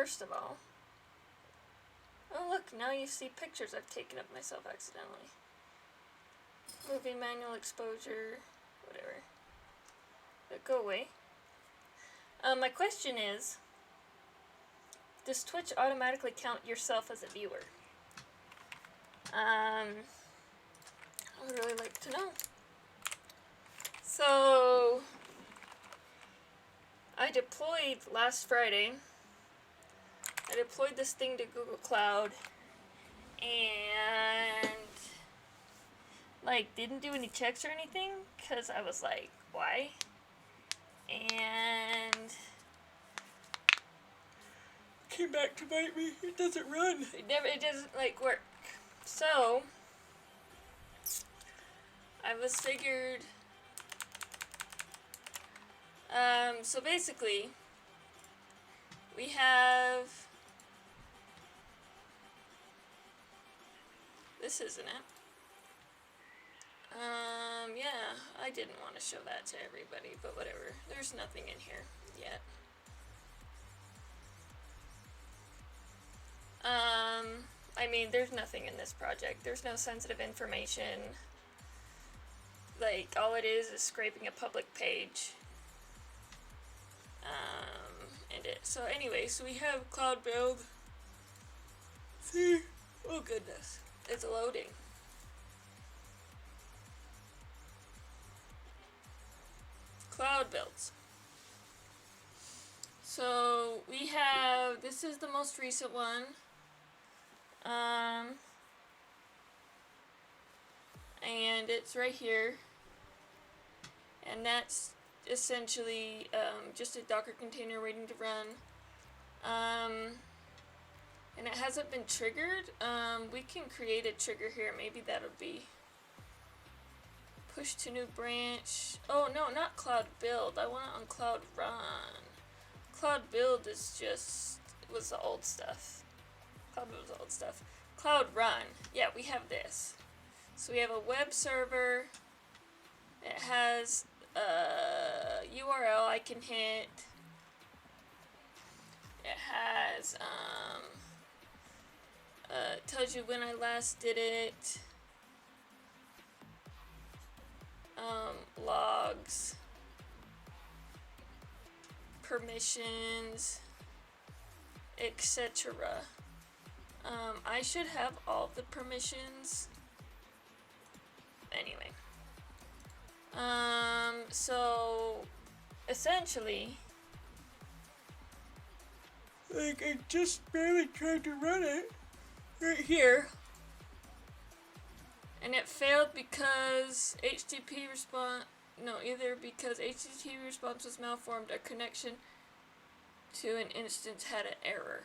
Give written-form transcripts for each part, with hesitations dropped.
first of all. Oh look, now you see pictures I've taken of myself accidentally. Movie manual exposure, whatever. But go away. My question is, does Twitch automatically count yourself as a viewer? I would really like to know. So, I deployed last Friday. I deployed this thing to Google Cloud and like didn't do any checks or anything because I was like, why? And came back to bite me. It doesn't run. It doesn't like work. So I was figured. So basically, we have. This isn't it. Yeah, I didn't want to show that to everybody, but whatever. There's nothing in here yet. I mean, there's nothing in this project. There's no sensitive information. Like, all it is scraping a public page. So anyway, so we have cloud build. See? Oh goodness. It's loading. Cloud builds. So we have, this is the most recent one. And it's right here. And that's essentially just a Docker container waiting to run. And it hasn't been triggered. We can create a trigger here. Maybe that'll be push to new branch. Oh no, not cloud build. I want it on cloud run. Cloud build is just was the old stuff. Cloud build was the old stuff. Cloud run. Yeah, we have this. So we have a web server. It has a URL I can hit. It has tells you when I last did it. Logs, permissions, etc. I should have all the permissions. Anyway. So essentially, like, I just barely tried to run it right here, and it failed because HTTP response. No, either because HTTP response was malformed, or connection to an instance had an error.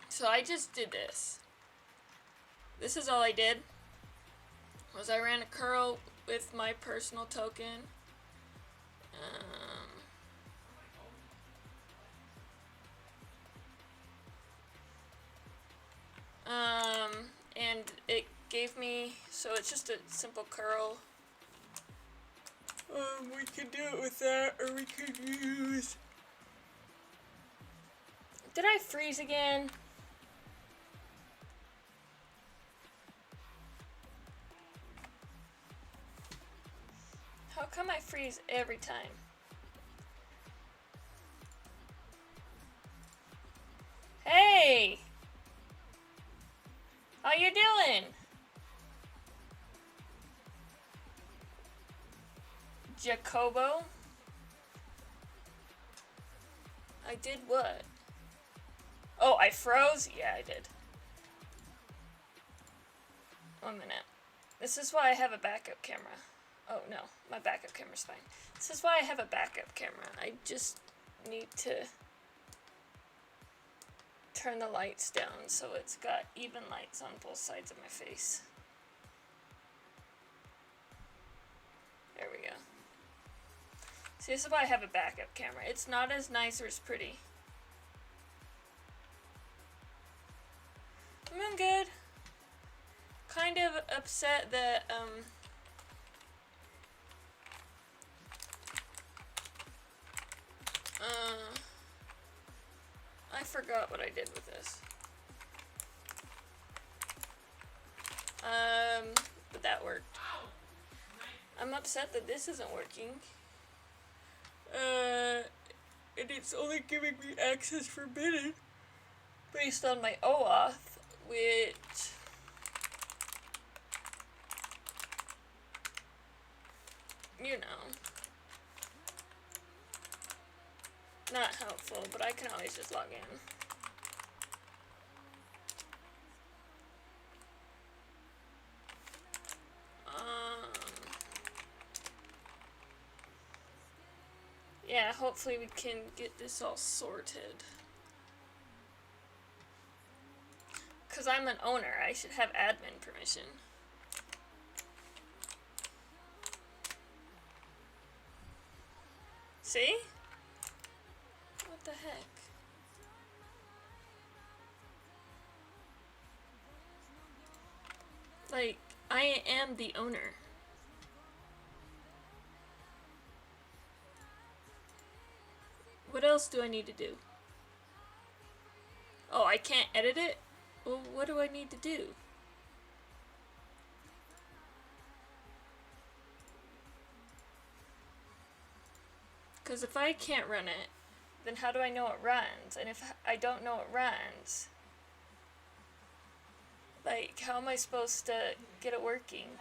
So I just did this. This is all I did. Was I ran a curl with my personal token. And it gave me, so it's just a simple curl. We could do it with that, or we could use. Did I freeze again? How come I freeze every time? Hey! How you doing? Jacobo? I did what? Oh, I froze? Yeah, I did. 1 minute. This is why I have a backup camera. Oh no, my backup camera's fine. This is why I have a backup camera. I just need to turn the lights down so it's got even lights on both sides of my face. There we go. See, this is why I have a backup camera. It's not as nice or as pretty. I'm doing good. Kind of upset that, forgot what I did with this. But that worked. I'm upset that this isn't working. And it's only giving me access forbidden based on my OAuth, which you know, not helpful, but I can always just log in. Yeah, hopefully we can get this all sorted. Because I'm an owner, I should have admin permission. See? What the heck? Like, I am the owner. What else do I need to do? Oh, I can't edit it? Well, what do I need to do? Because if I can't run it, then how do I know it runs? And if I don't know it runs, like, how am I supposed to get it working?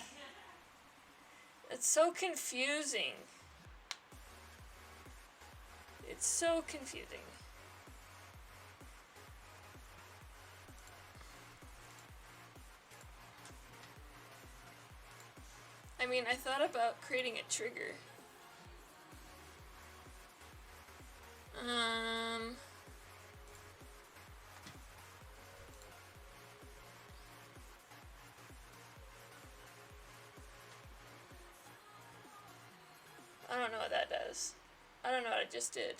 It's so confusing. It's so confusing. I mean, I thought about creating a trigger. I don't know what that does. I don't know what I just did.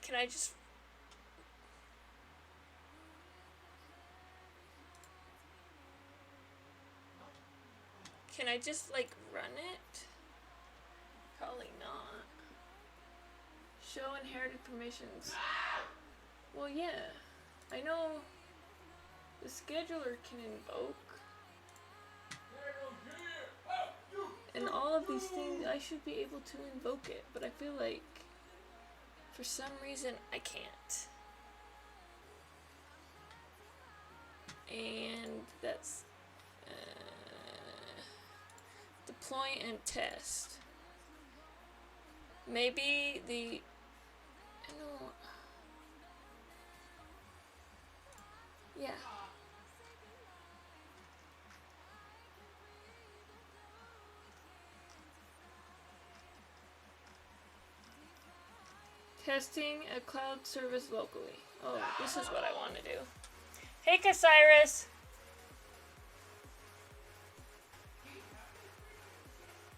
Can I just... Can I just, like, run it? Probably not. Show inherited permissions. Well, yeah. I know the scheduler can invoke. And all of these things, I should be able to invoke it. But I feel like, for some reason, I can't. And that's... deploy and test. Maybe the... No. Yeah. Testing a cloud service locally. Oh, this is what I want to do. Hey, Casiris!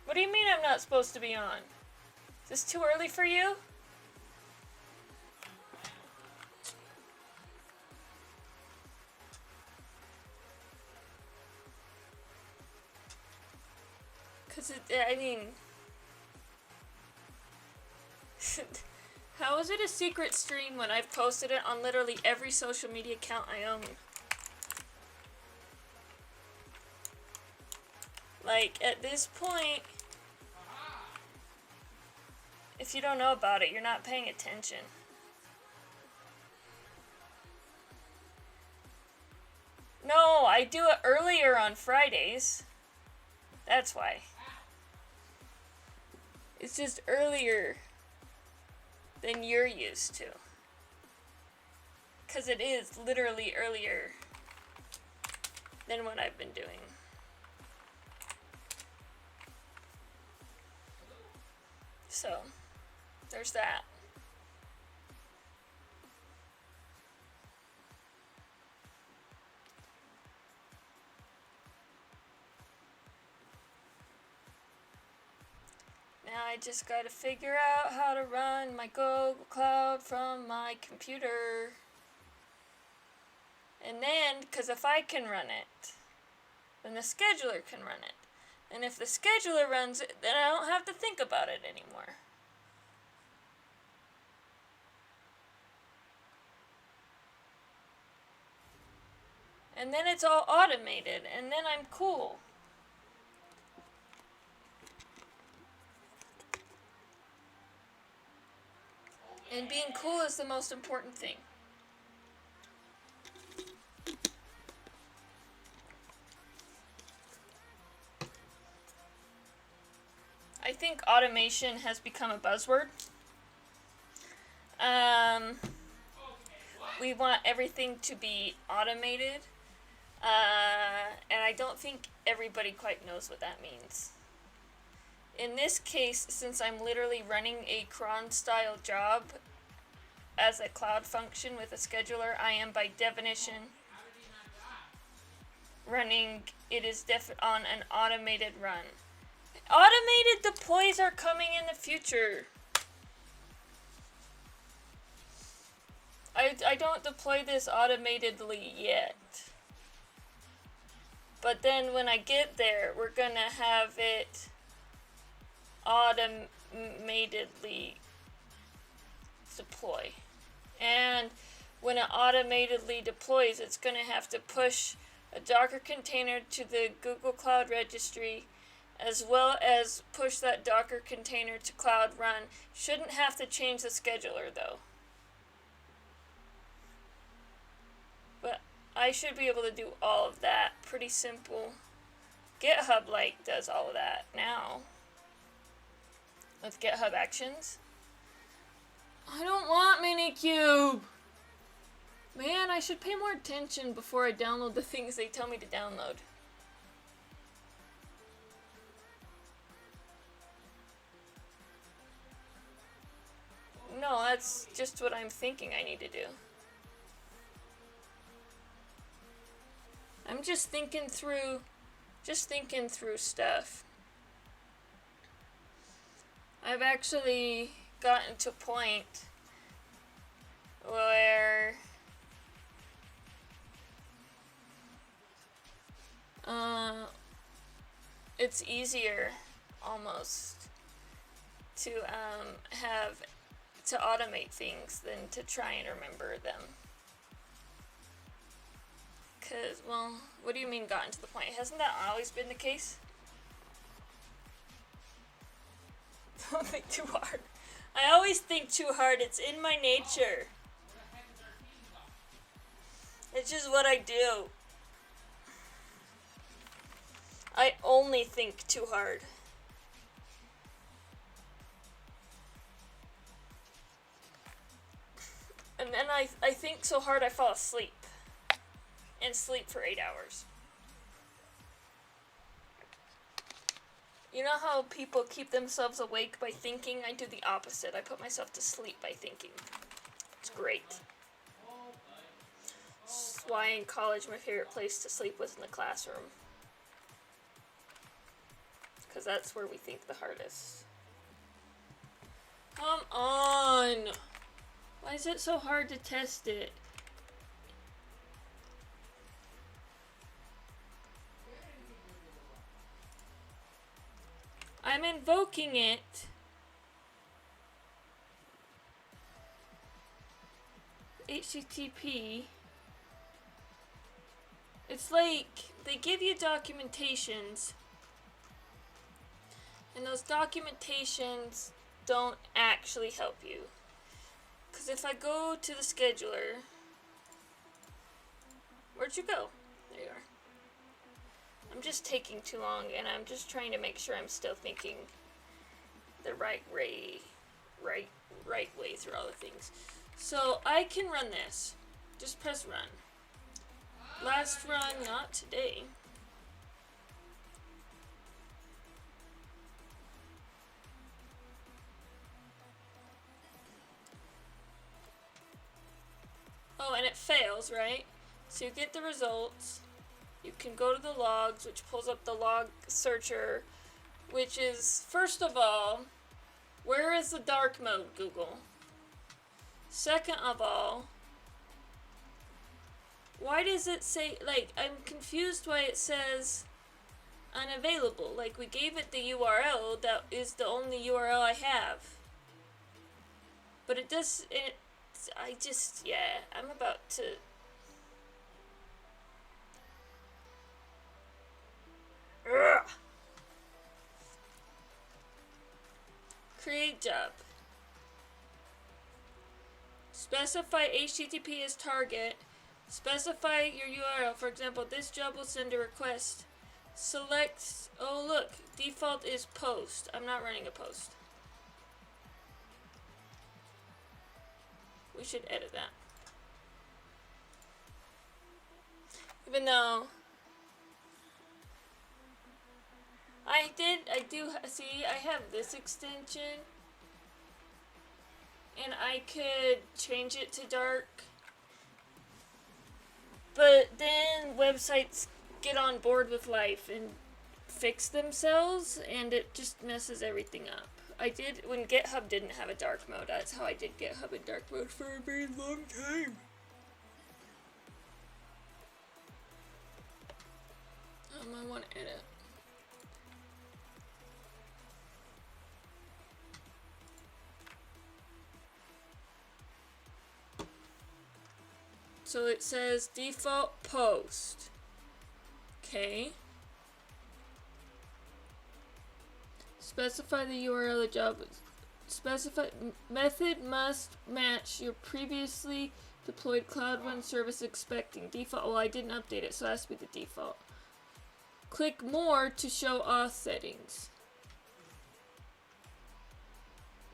What do you mean I'm not supposed to be on? Is this too early for you? Cause I mean... How is it a secret stream when I've posted it on literally every social media account I own? Like, at this point... If you don't know about it, you're not paying attention. No, I do it earlier on Fridays. That's why. It's just earlier than you're used to. 'Cause it is literally earlier than what I've been doing. So, there's that. Now I just gotta figure out how to run my Google Cloud from my computer. And then, because if I can run it, then the scheduler can run it. And if the scheduler runs it, then I don't have to think about it anymore. And then it's all automated, and then I'm cool. And being cool is the most important thing. I think automation has become a buzzword. We want everything to be automated. And I don't think everybody quite knows what that means. In this case, since I'm literally running a cron-style job as a cloud function with a scheduler, I am by definition running it is on an automated run. Automated deploys are coming in the future. I don't deploy this automatedly yet. But then when I get there, we're gonna have it automatedly deploy. And when it automatedly deploys, it's gonna have to push a Docker container to the Google Cloud Registry, as well as push that Docker container to Cloud Run. Shouldn't have to change the scheduler though. But I should be able to do all of that. Pretty simple. GitHub does all of that now. With GitHub Actions. I don't want Minikube! Man, I should pay more attention before I download the things they tell me to download. No, that's just what I'm thinking I need to do. I'm just thinking through stuff. I've actually gotten to a point where it's easier almost to have to automate things than to try and remember them. Cause, well, what do you mean gotten to the point? Hasn't that always been the case? Don't think too hard. I always think too hard. It's in my nature. It's just what I do. I only think too hard. And then I think so hard I fall asleep. And sleep for 8 hours. You know how people keep themselves awake by thinking? I do the opposite. I put myself to sleep by thinking. It's great. That's why in college my favorite place to sleep was in the classroom. Because that's where we think the hardest. Come on! Why is it so hard to test it? I'm invoking it. HTTP. It's like they give you documentations, and those documentations don't actually help you. Because if I go to the scheduler, where'd you go? There you are. I'm just taking too long, and I'm just trying to make sure I'm still thinking the right way through all the things. So I can run this. Just press run. Last run, not today. Oh, and it fails, right? So you get the results. You can go to the logs, which pulls up the log searcher, which is, first of all, where is the dark mode, Google? Second of all, why does it say, I'm confused why it says unavailable. Like, we gave it the URL that is the only URL I have. But it does, I'm about to... Ugh. Create job. Specify HTTP as target. Specify your URL. For example, this job will send a request. Select, oh look, default is post. I'm not running a post. We should edit that. Even though I see, I have this extension. And I could change it to dark. But then websites get on board with life and fix themselves, and it just messes everything up. I did, when GitHub didn't have a dark mode, that's how I did GitHub in dark mode for a very long time. I want to edit. So it says default post. Okay. Specify the URL of the job. Specify method must match your previously deployed Cloud Run service expecting. Default. Well, I didn't update it, so it has to be the default. Click more to show auth settings.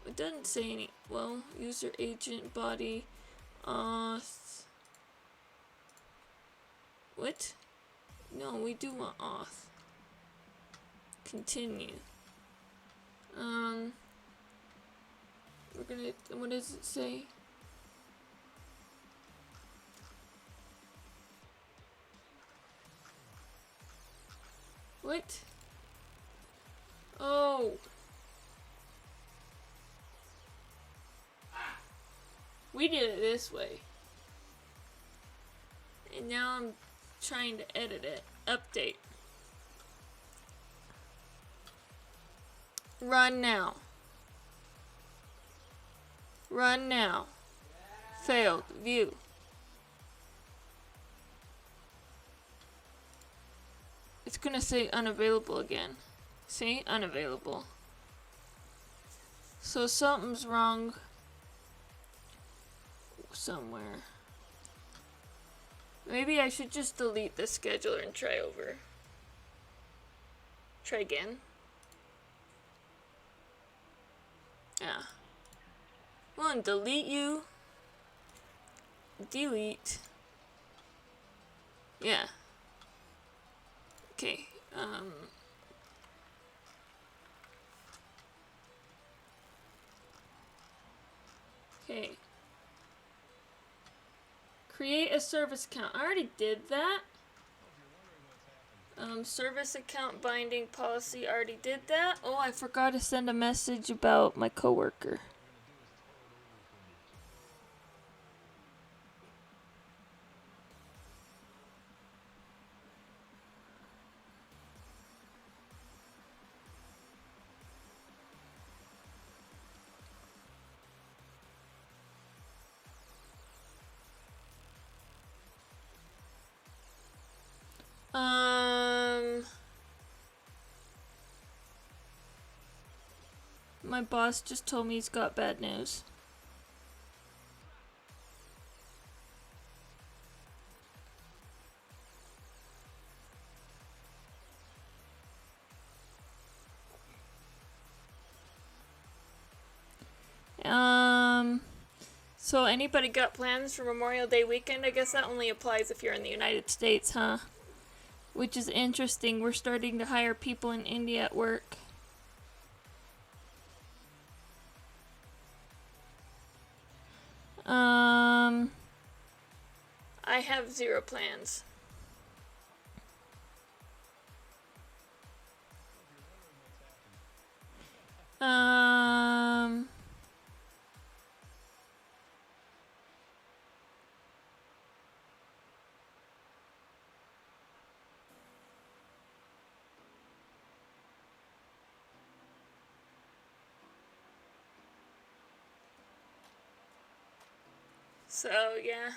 It doesn't say any. Well, user agent body auth. What? No, we do want auth. Continue. We're gonna, what does it say? What? Oh. We did it this way. And now I'm trying to edit it. Update. Run now. Run now. Failed. View. It's gonna say unavailable again. See? Unavailable. So something's wrong somewhere. Maybe I should just delete the scheduler and try over. Try again. Yeah. Well, and delete you. Delete. Yeah. Okay. Okay. Create a service account. I already did that. Service account binding policy. Already did that. Oh, I forgot to send a message about my coworker. My boss just told me he's got bad news. So anybody got plans for Memorial Day weekend? I guess that only applies if you're in the United States, huh? Which is interesting. We're starting to hire people in India at work. I have 0 plans. So, yeah.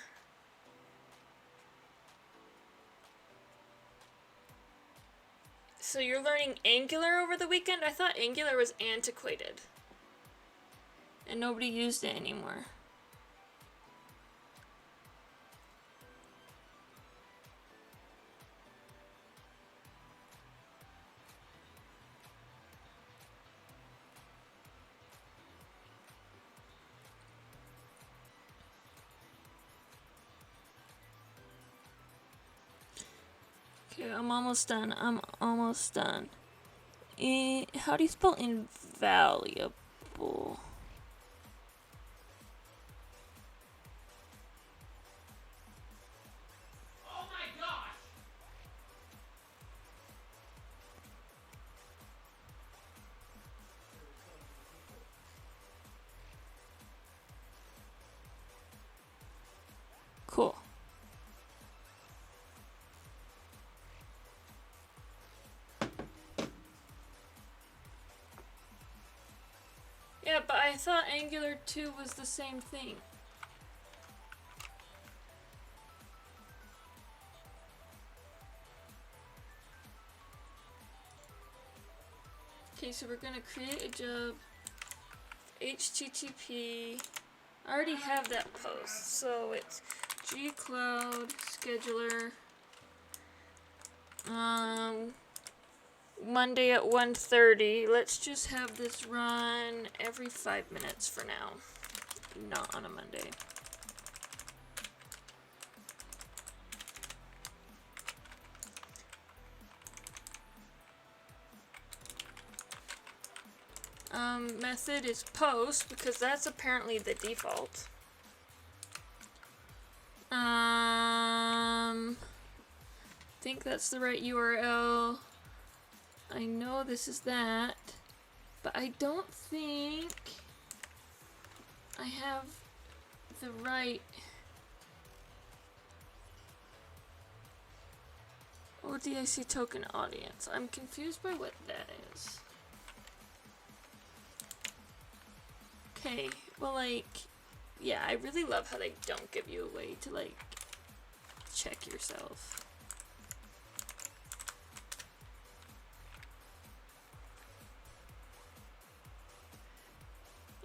So you're learning Angular over the weekend? I thought Angular was antiquated. And nobody used it anymore. Okay, I'm almost done. How do you spell invaluable? Cool. Yeah, but I thought Angular 2 was the same thing. Okay, so we're gonna create a job. HTTP. I already have that post, so it's gcloud scheduler. Monday at 1:30. Let's just have this run every 5 minutes for now. Not on a Monday. Method is post because that's apparently the default. Think that's the right URL. I know this is that, but I don't think I have the right ODIC token audience. I'm confused by what that is. Okay, well, like, yeah, I really love how they don't give you a way to, like, check yourself.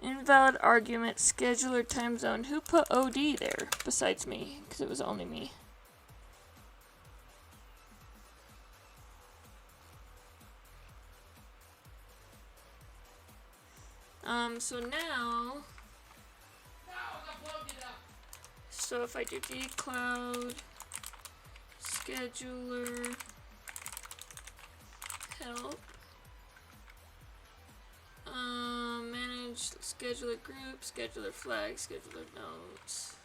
Invalid argument, scheduler time zone. Who put OD there besides me? Because it was only me. So now, so if I do dcloud scheduler help, manage scheduler group, scheduler flag, scheduler nodes.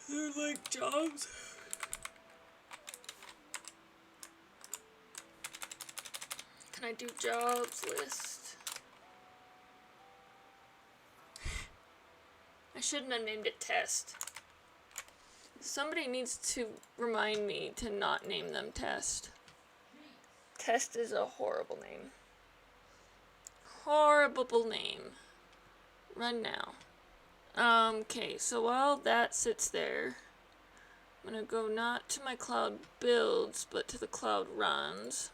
They're like jobs. Can I do jobs list? I shouldn't have named it test. Somebody needs to remind me to not name them test. Test is a horrible name. Horrible name. Run now. Okay, so while that sits there, I'm gonna go not to my cloud builds, but to the cloud runs.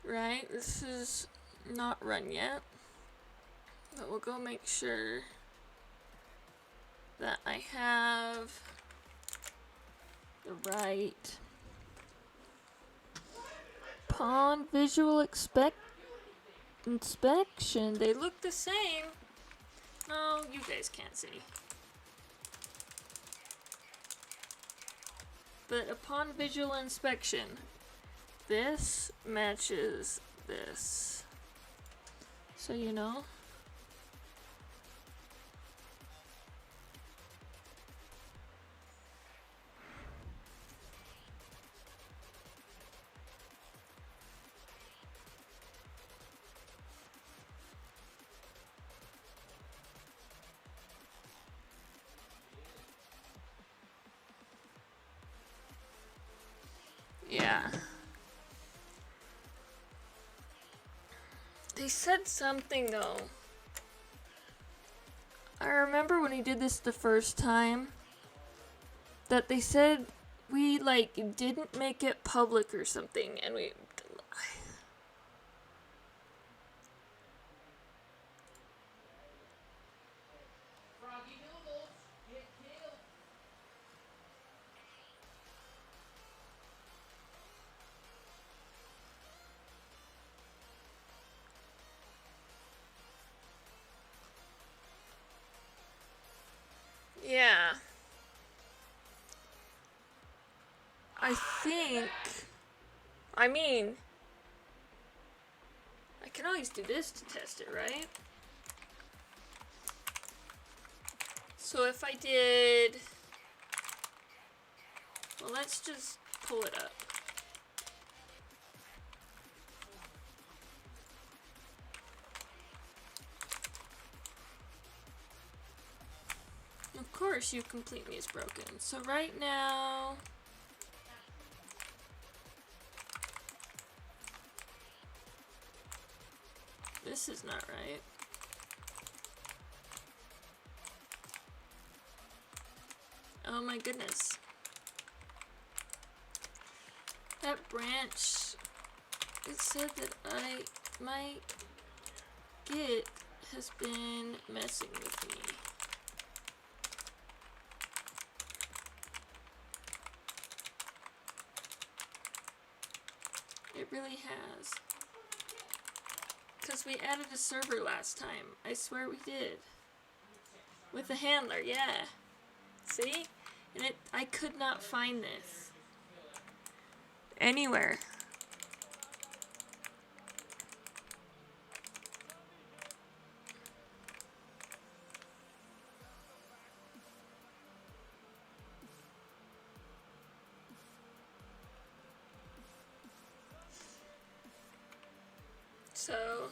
Right, this is not run yet, but we'll go make sure that I have the right pawn visual inspection. They look the same. No, you guys can't see. But upon visual inspection, this matches this. So you know. Yeah. They said something though. I remember when we did this the first time that they said we like didn't make it public or something, and we yeah. I think, I mean, I can always do this to test it, right? So if I did, well, let's just pull it up. Of course, you complete me is broken. So right now, this is not right. Oh my goodness. That branch, it said that my Git has been messing with me. It really has. Because we added a server last time. I swear we did. With a handler, yeah. See? And I could not find this anywhere. So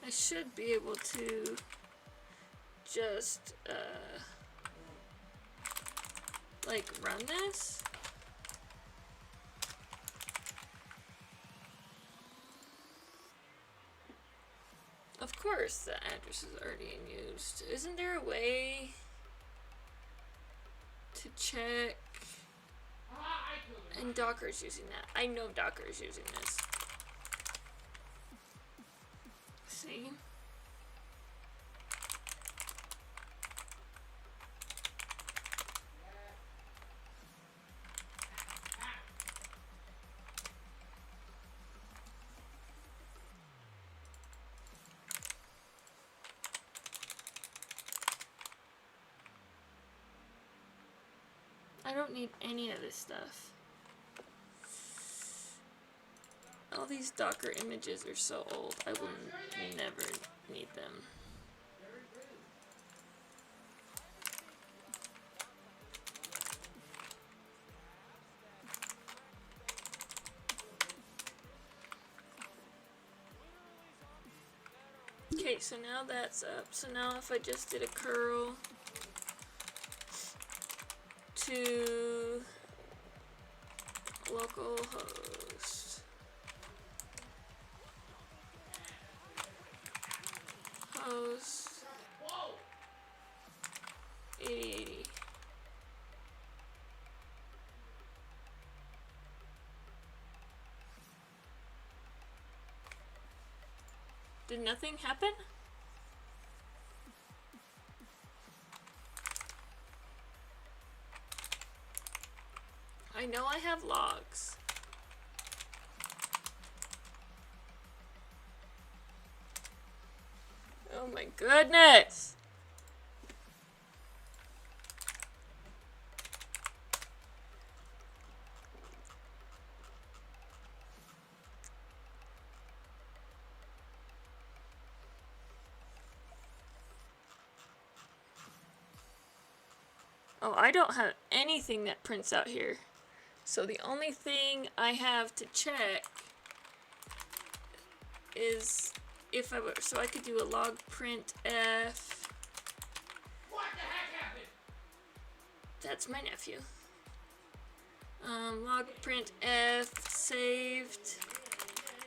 I should be able to just like run this. Of course the address is already in use. Isn't there a way to check? And Docker's using that. I know Docker is using this. See? I don't need any of this stuff. All these Docker images are so old, I will never need them. Okay, so now that's up. So now if I just did a curl to localhost host 8080. Did nothing happen? I know I have logs. Oh my goodness! Oh, I don't have anything that prints out here. So the only thing I have to check is if I were, so I could do a log print f. What the heck happened? That's my nephew. Log print F saved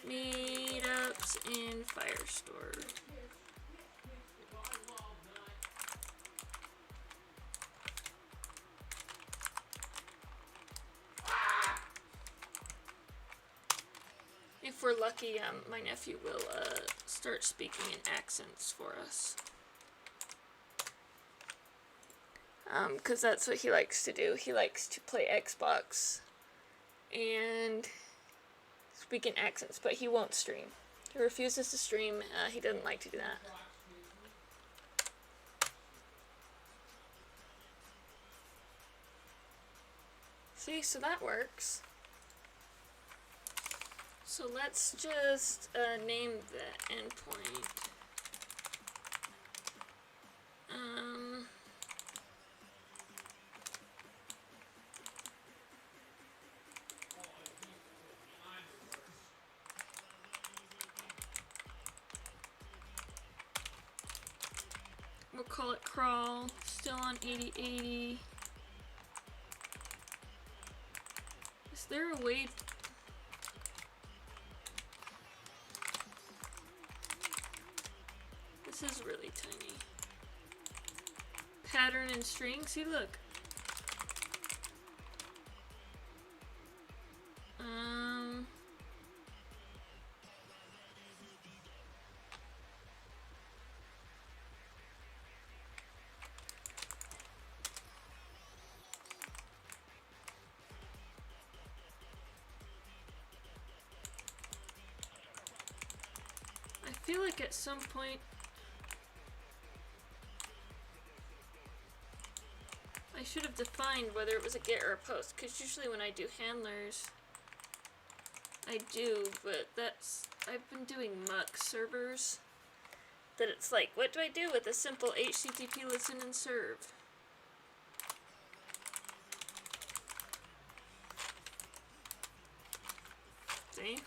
meetups in Firestore. If we're lucky, my nephew will start speaking in accents for us. Because that's what he likes to do. He likes to play Xbox and speak in accents, but he won't stream. He refuses to stream. He doesn't like to do that. See, so that works. So let's just name the endpoint. We'll call it crawl. Still on 8080. Is there a way? This is really tiny. Pattern and string. See, look. I feel like at some point I should have defined whether it was a get or a post, because usually when I do handlers I do, but I've been doing muck servers that it's like, what do I do with a simple HTTP listen and serve? See?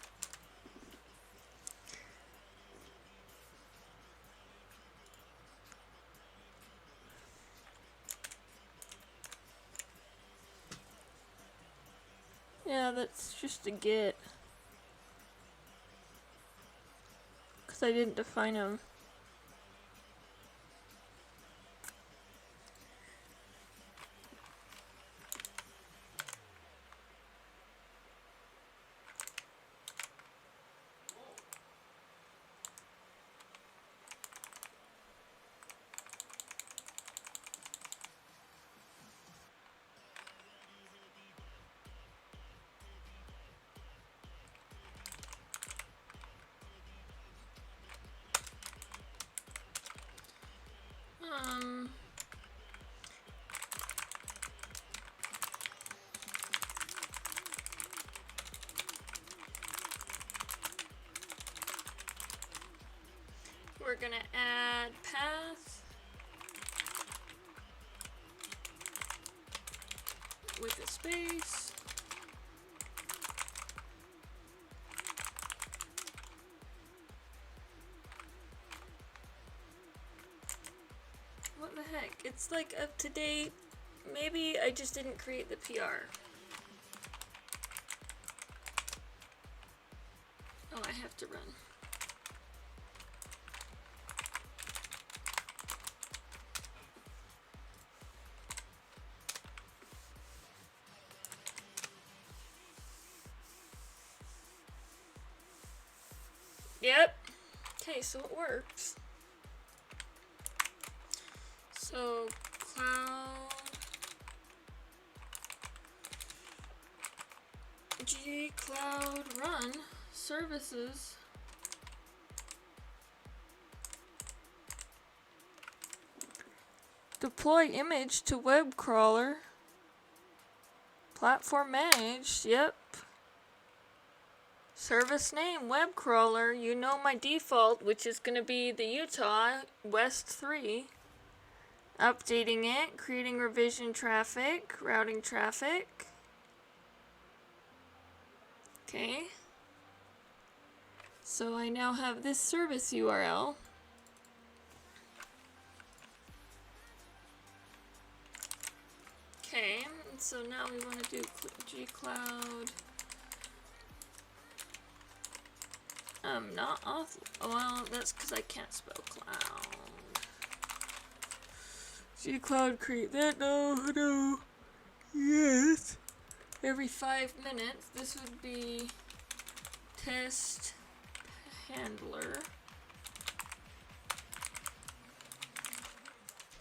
Yeah, that's just a get. Because I didn't define them. We're gonna add path with a space. What the heck? It's like up to date. Maybe I just didn't create the PR. Oh, I have to run. Yep. Okay, so it works. So cloud cloud run services deploy image to web crawler platform managed. Yep. Service name, web crawler, you know my default, which is going to be the Utah West 3. Updating it, creating revision traffic, routing traffic. Okay. So I now have this service URL. Okay, let's so now we want to do gcloud. Not off. Well, that's because I can't spell cloud. Gcloud create that. No. Yes. Every 5 minutes. This would be test handler.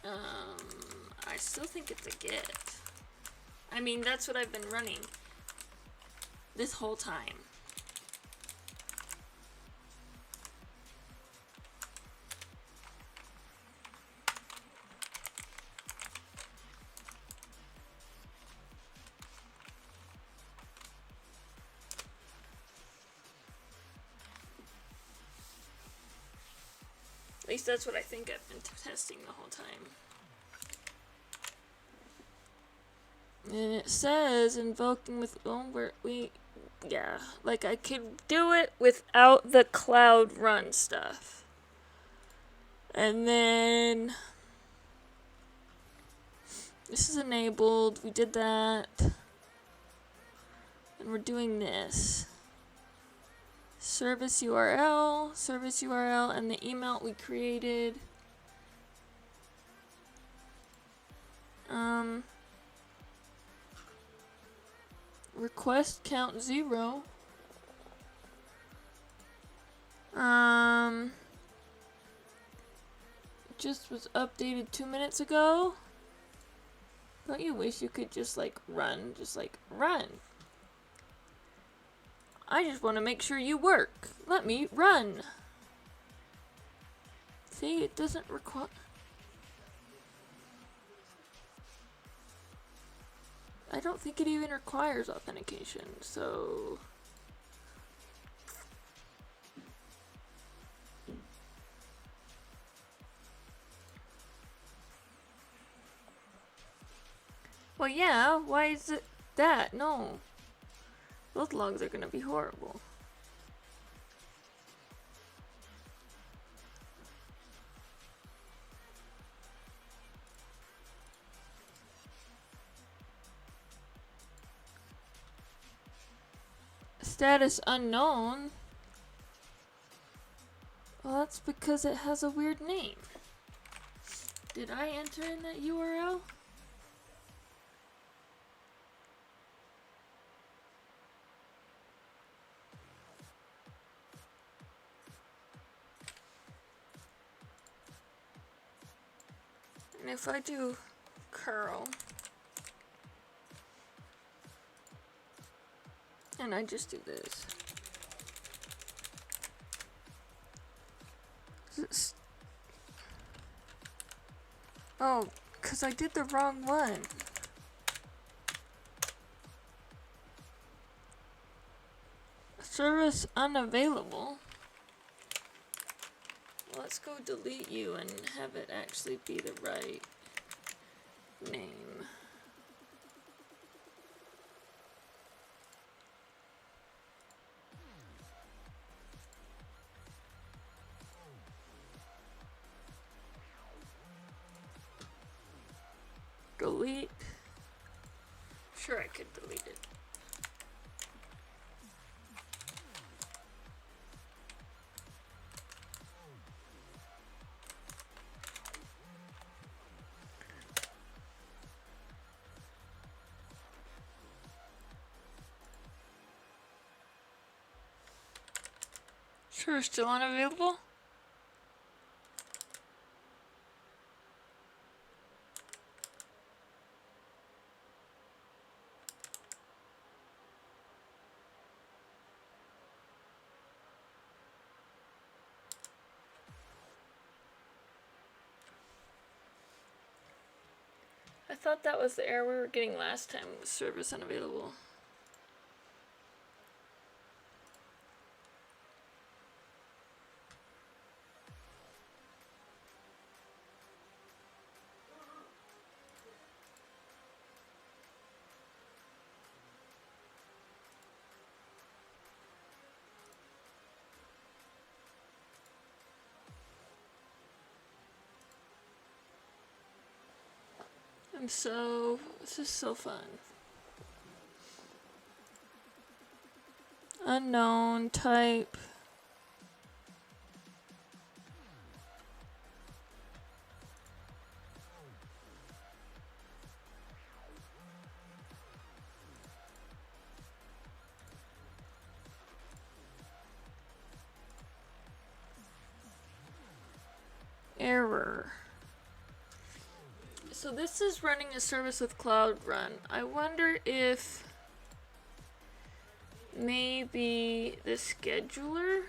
I still think it's a get. I mean, that's what I've been running this whole time. At least that's what I think I've been testing the whole time. And it says invoking with yeah, like I could do it without the cloud run stuff. And then this is enabled. We did that. And we're doing this. Service URL, and the email we created. Request count 0. Just was updated 2 minutes ago. Don't you wish you could just like run? Just like run. I just want to make sure you work. Let me run. See, it doesn't require. I don't think it even requires authentication, so. Well, yeah, why is it that? No. Those logs are gonna be horrible. Status unknown. Well, that's because it has a weird name. Did I enter in that URL? And if I do curl, and I just do this. Oh, because I did the wrong one. Service unavailable. Let's go delete you and have it actually be the right name. Delete. Sure, I could delete it. Sure, still unavailable? I thought that was the error we were getting last time, was service unavailable. This is so fun. Unknown type. Error. So this is running a service with Cloud Run. I wonder if maybe the scheduler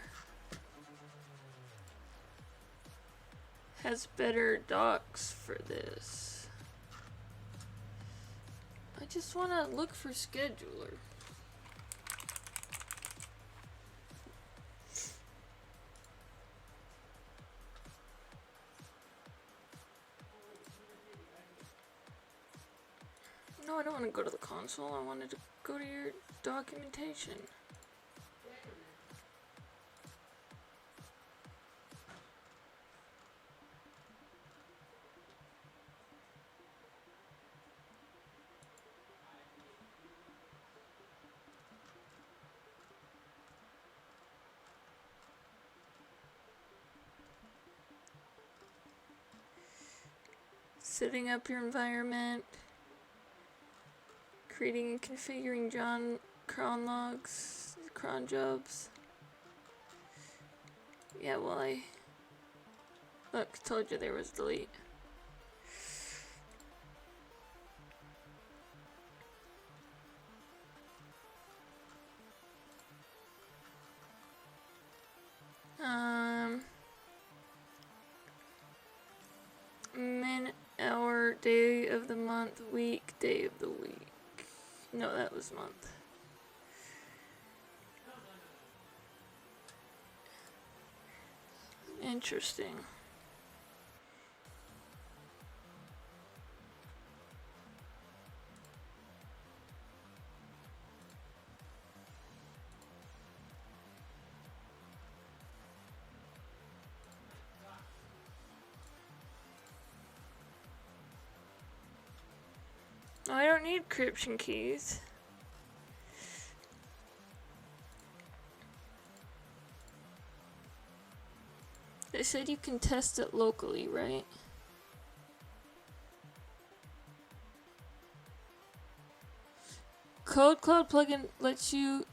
has better docs for this. I just want to look for scheduler. No, I don't want to go to the console. I wanted to go to your documentation. Setting up your environment. Creating and configuring cron logs, cron jobs. Yeah, well, look, told you there was delete. Minute, hour, day of the month, week, day of the week. No, that was month. Interesting. Oh, I don't need encryption keys. They said you can test it locally, right? Code Cloud plugin lets you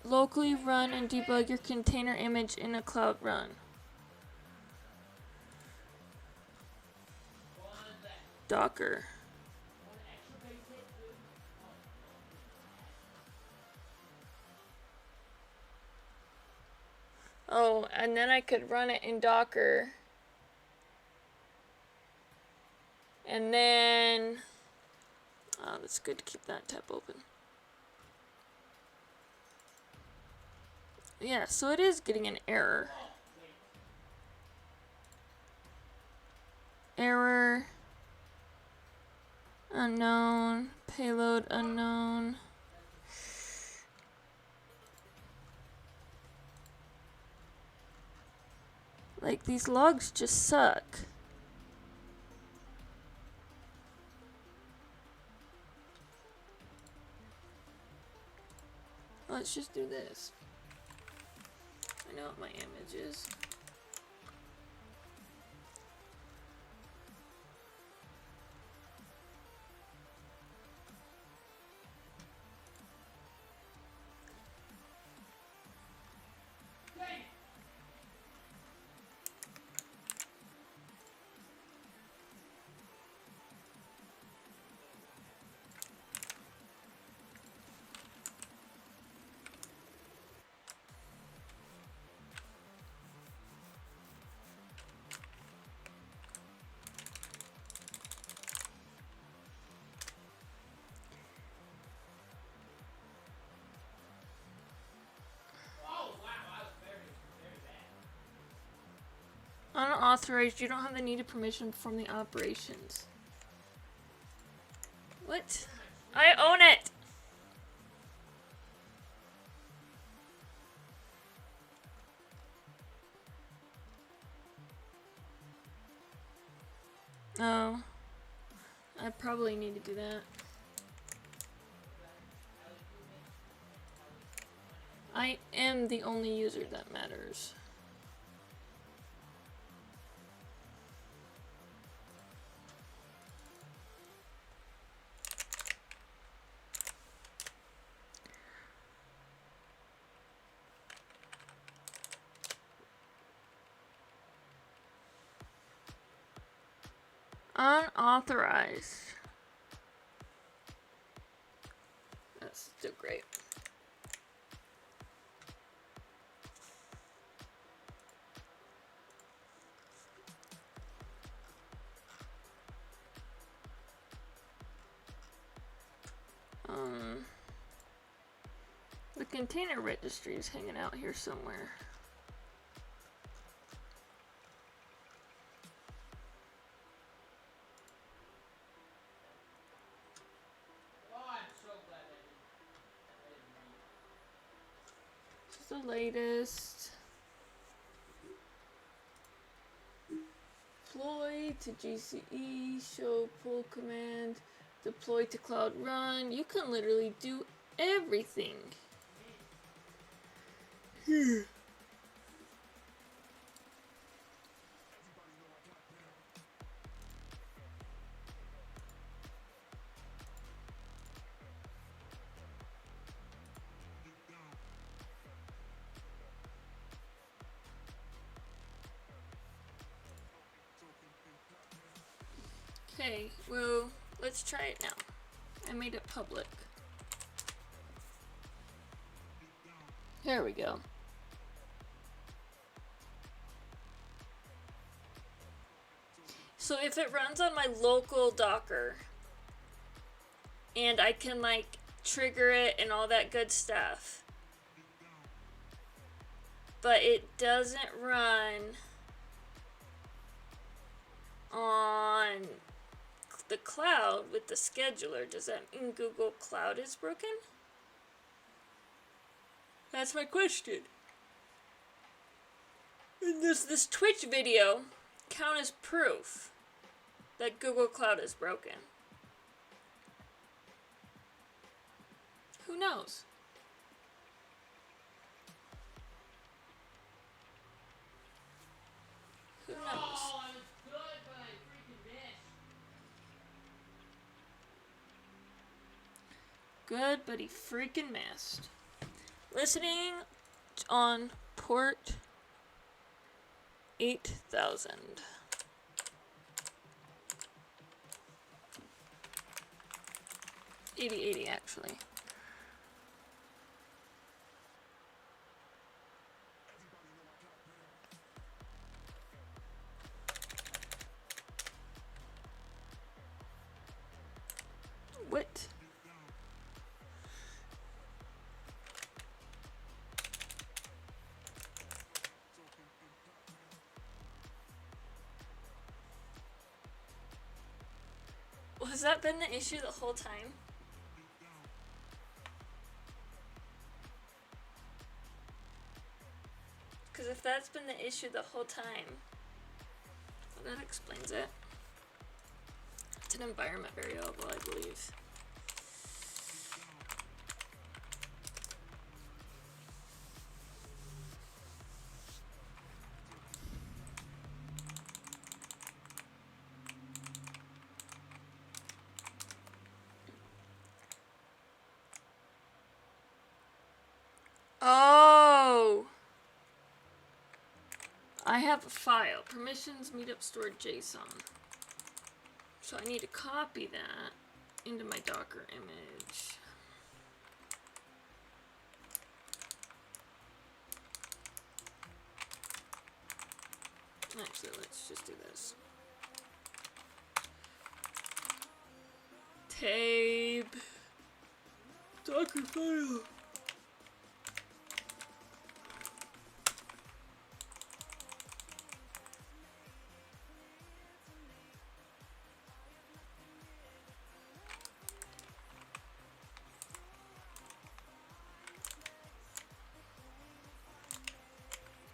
locally run and debug your container image in a Cloud Run. Docker. Oh, and then I could run it in Docker. And then, oh, that's good to keep that tab open. Yeah, so it is getting an error. Error. Unknown. Payload unknown. Like, these logs just suck. Let's just do this. I know what my image is. Unauthorized, you don't have the needed permission from the operations. What? I own it! Oh. I probably need to do that. I am the only user that matters. Unauthorized. That's still great. The container registry is hanging out here somewhere. The latest. Deploy to GCE, show pull command, deploy to Cloud Run. You can literally do everything. Okay, well, let's try it now. I made it public. There we go. So if it runs on my local Docker, and I can like trigger it and all that good stuff, but it doesn't run on the cloud with the scheduler, does that mean Google Cloud is broken? That's my question. And does this Twitch video count as proof that Google Cloud is broken? Who knows? Who knows? Good, but he freaking missed. Listening on port 8000. 8080 actually. What? Has that been the issue the whole time? Because if that's been the issue the whole time, well, that explains it. It's an environment variable, I believe. Oh! I have a file, permissions meetup stored JSON. So I need to copy that into my Docker image. Actually, let's just do this. Tape. Docker file.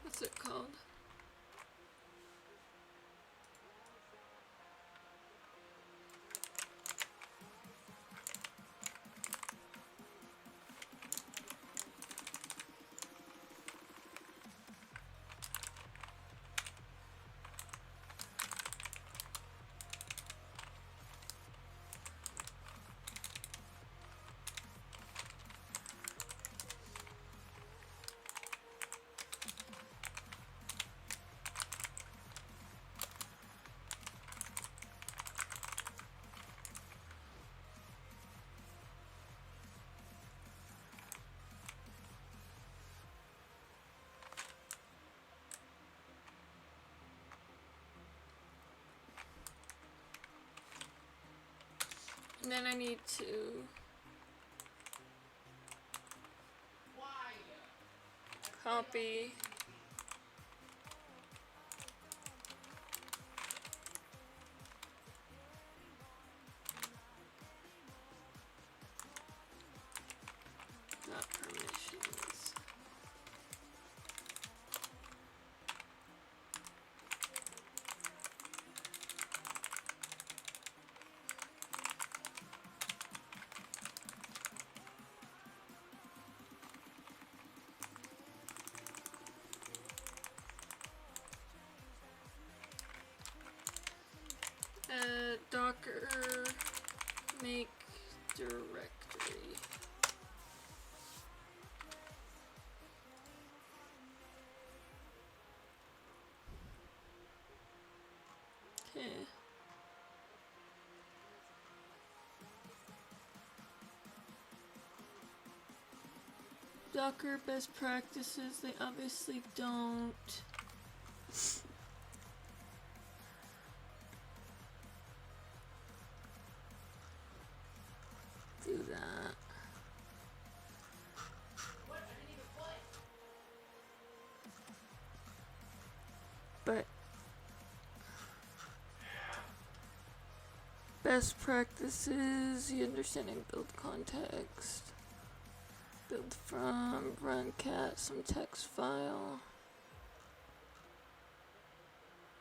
What's it called? And then I need to copy permissions. Docker make directory. Okay. Docker best practices, they obviously don't. Do that. But best practices, you understanding build context. Build from, run cat, some text file.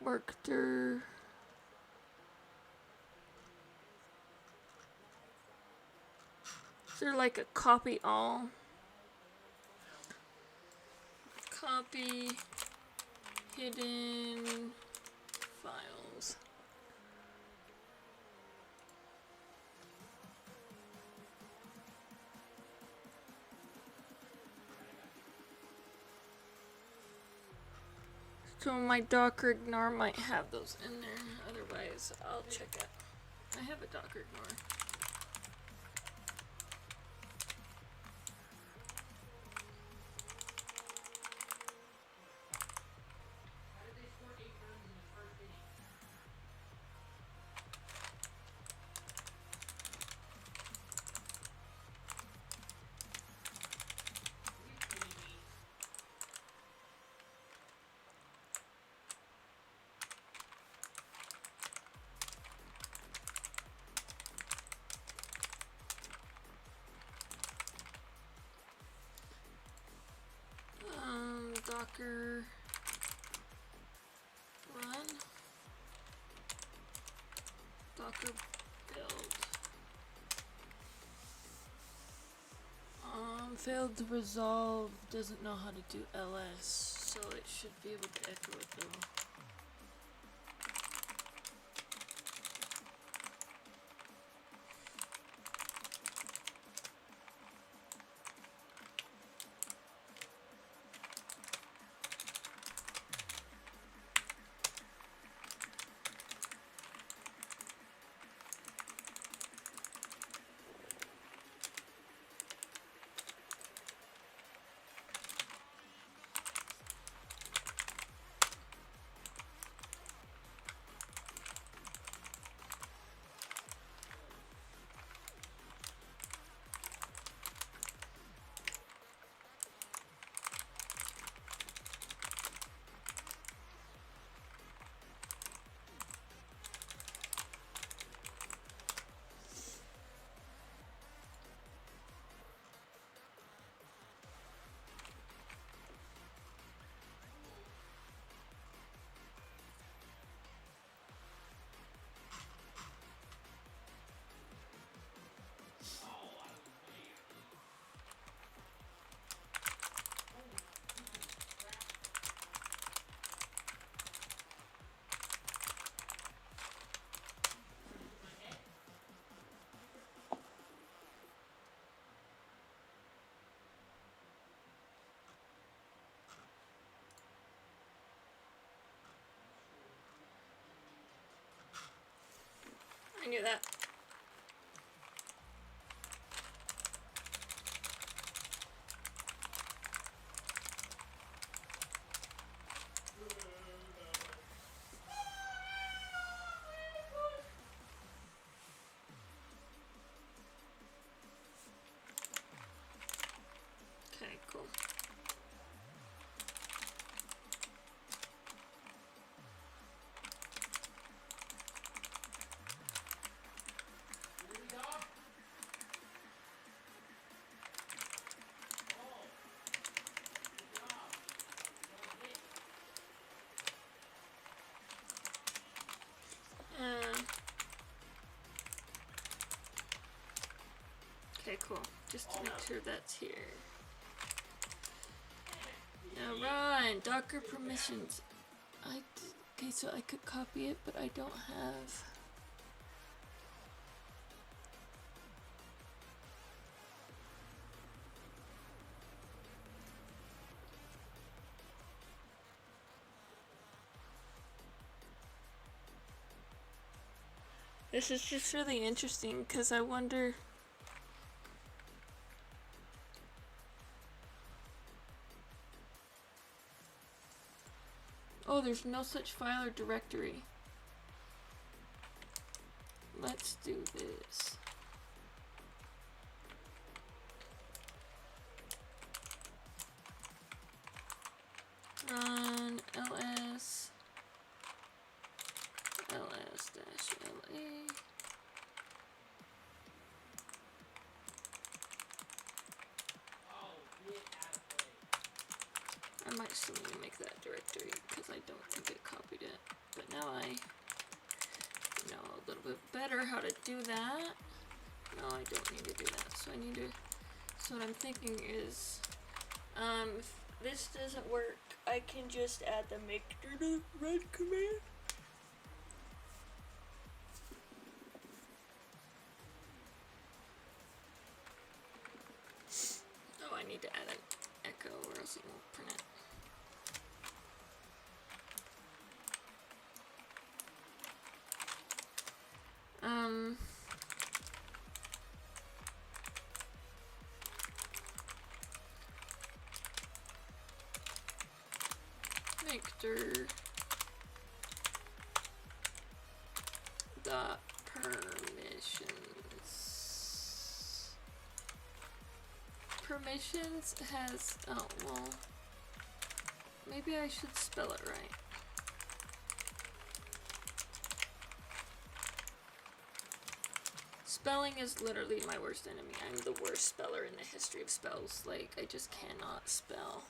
Workdir. Is there like a copy all? Copy hidden files. So my Docker ignore might have those in there. Otherwise, I'll check it. I have a Docker ignore. Docker run, Docker build. Failed to resolve, doesn't know how to do ls, so it should be able to echo it though. I knew that. cool. Just to make sure that's here. Now run! Docker permissions. Okay, so I could copy it, but I don't have... This is just really interesting, because I wonder... Oh, there's no such file or directory. Let's do this. Run ls -la. I might still need to make that directory because I don't think it copied it. But now I know a little bit better how to do that. No, I don't need to do that. So I need to, so what I'm thinking is, if this doesn't work, I can just add the make to run command. Oh, I need to add an echo or else it won't print it. Victor dot permissions has, oh well, maybe I should spell it right. Spelling is literally my worst enemy. I'm the worst speller in the history of spells. Like, I just cannot spell.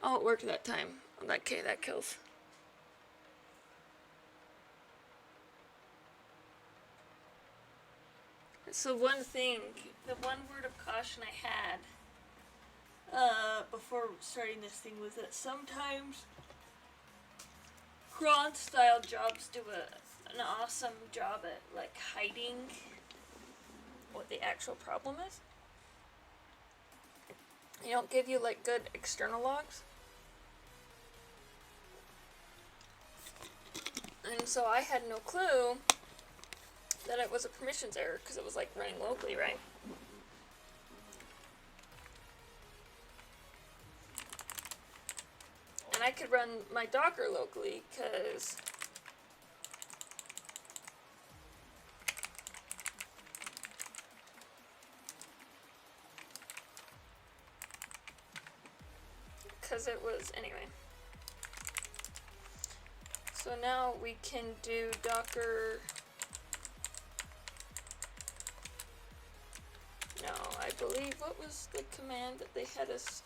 Oh, it worked that time. Okay, that kills. So one thing, the one word of caution I had before starting this thing was that sometimes cron style jobs do an awesome job at like hiding what the actual problem is. They don't give you like good external logs. And so I had no clue that it was a permissions error because it was like running locally, right? And I could run my Docker locally because it was, anyway. So now we can do Docker. No, I believe, what was the command that they had us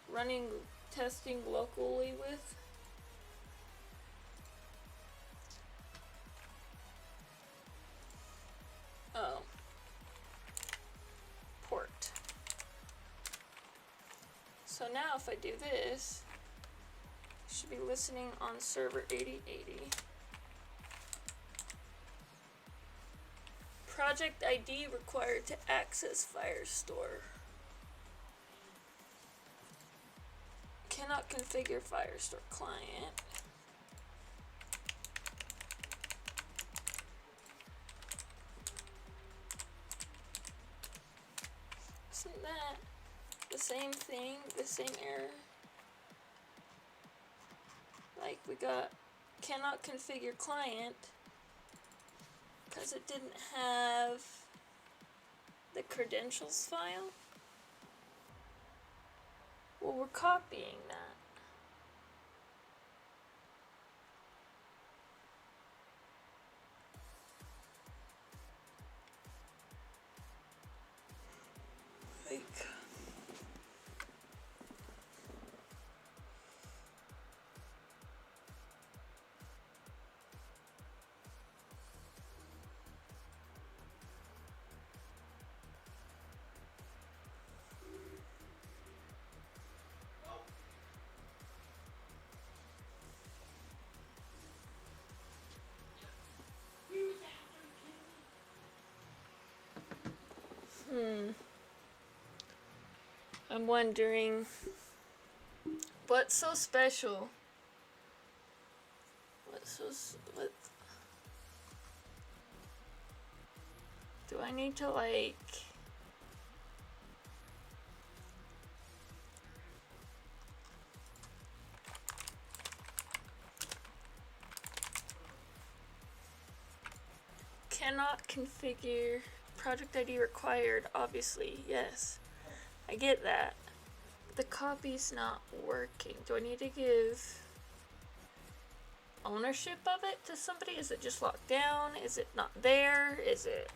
running testing locally with? Oh. Port. So now if I do this, it should be listening on server 8080. Project ID required to access Firestore. Cannot configure Firestore client. Isn't that the same thing, the same error? Like we got cannot configure client because it didn't have the credentials file. Well, we're copying that. Like, I'm wondering, what's so special? What do I need to like? Cannot configure project ID required, obviously, yes. I get that. The copy's not working. Do I need to give ownership of it to somebody? Is it just locked down? Is it not there? Is it...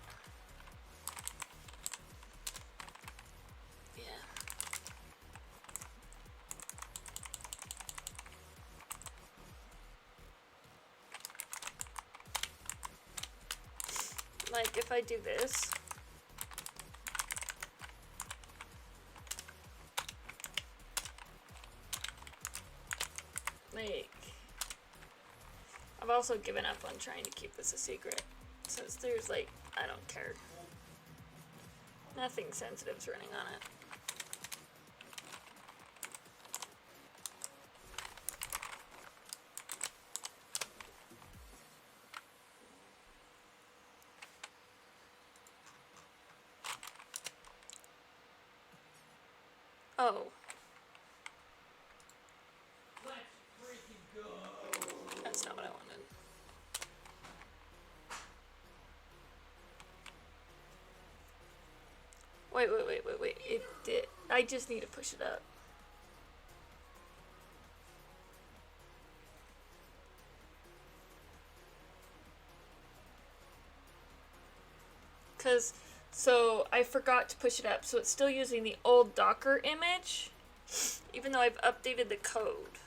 Yeah. Like, if I do this... Like... I've also given up on trying to keep this a secret. Since there's, like, I don't care. Nothing sensitive's running on it. Oh. Let's freaking go. That's not what I wanted. Wait. It did. I just need to push it up. So I forgot to push it up, so it's still using the old Docker image, even though I've updated the code.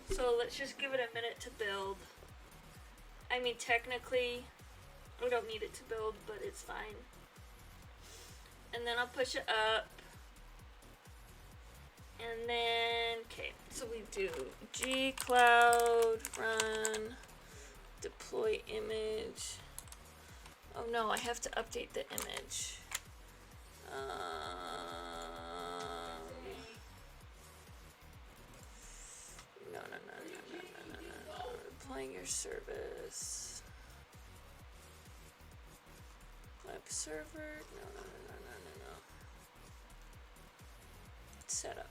So let's just give it a minute to build. I mean, technically, we don't need it to build, but it's fine. And then I'll push it up. And then, okay, so we do gcloud run deploy image. Oh no, I have to update the image. No. Deploying your service. Web server. No. Setup.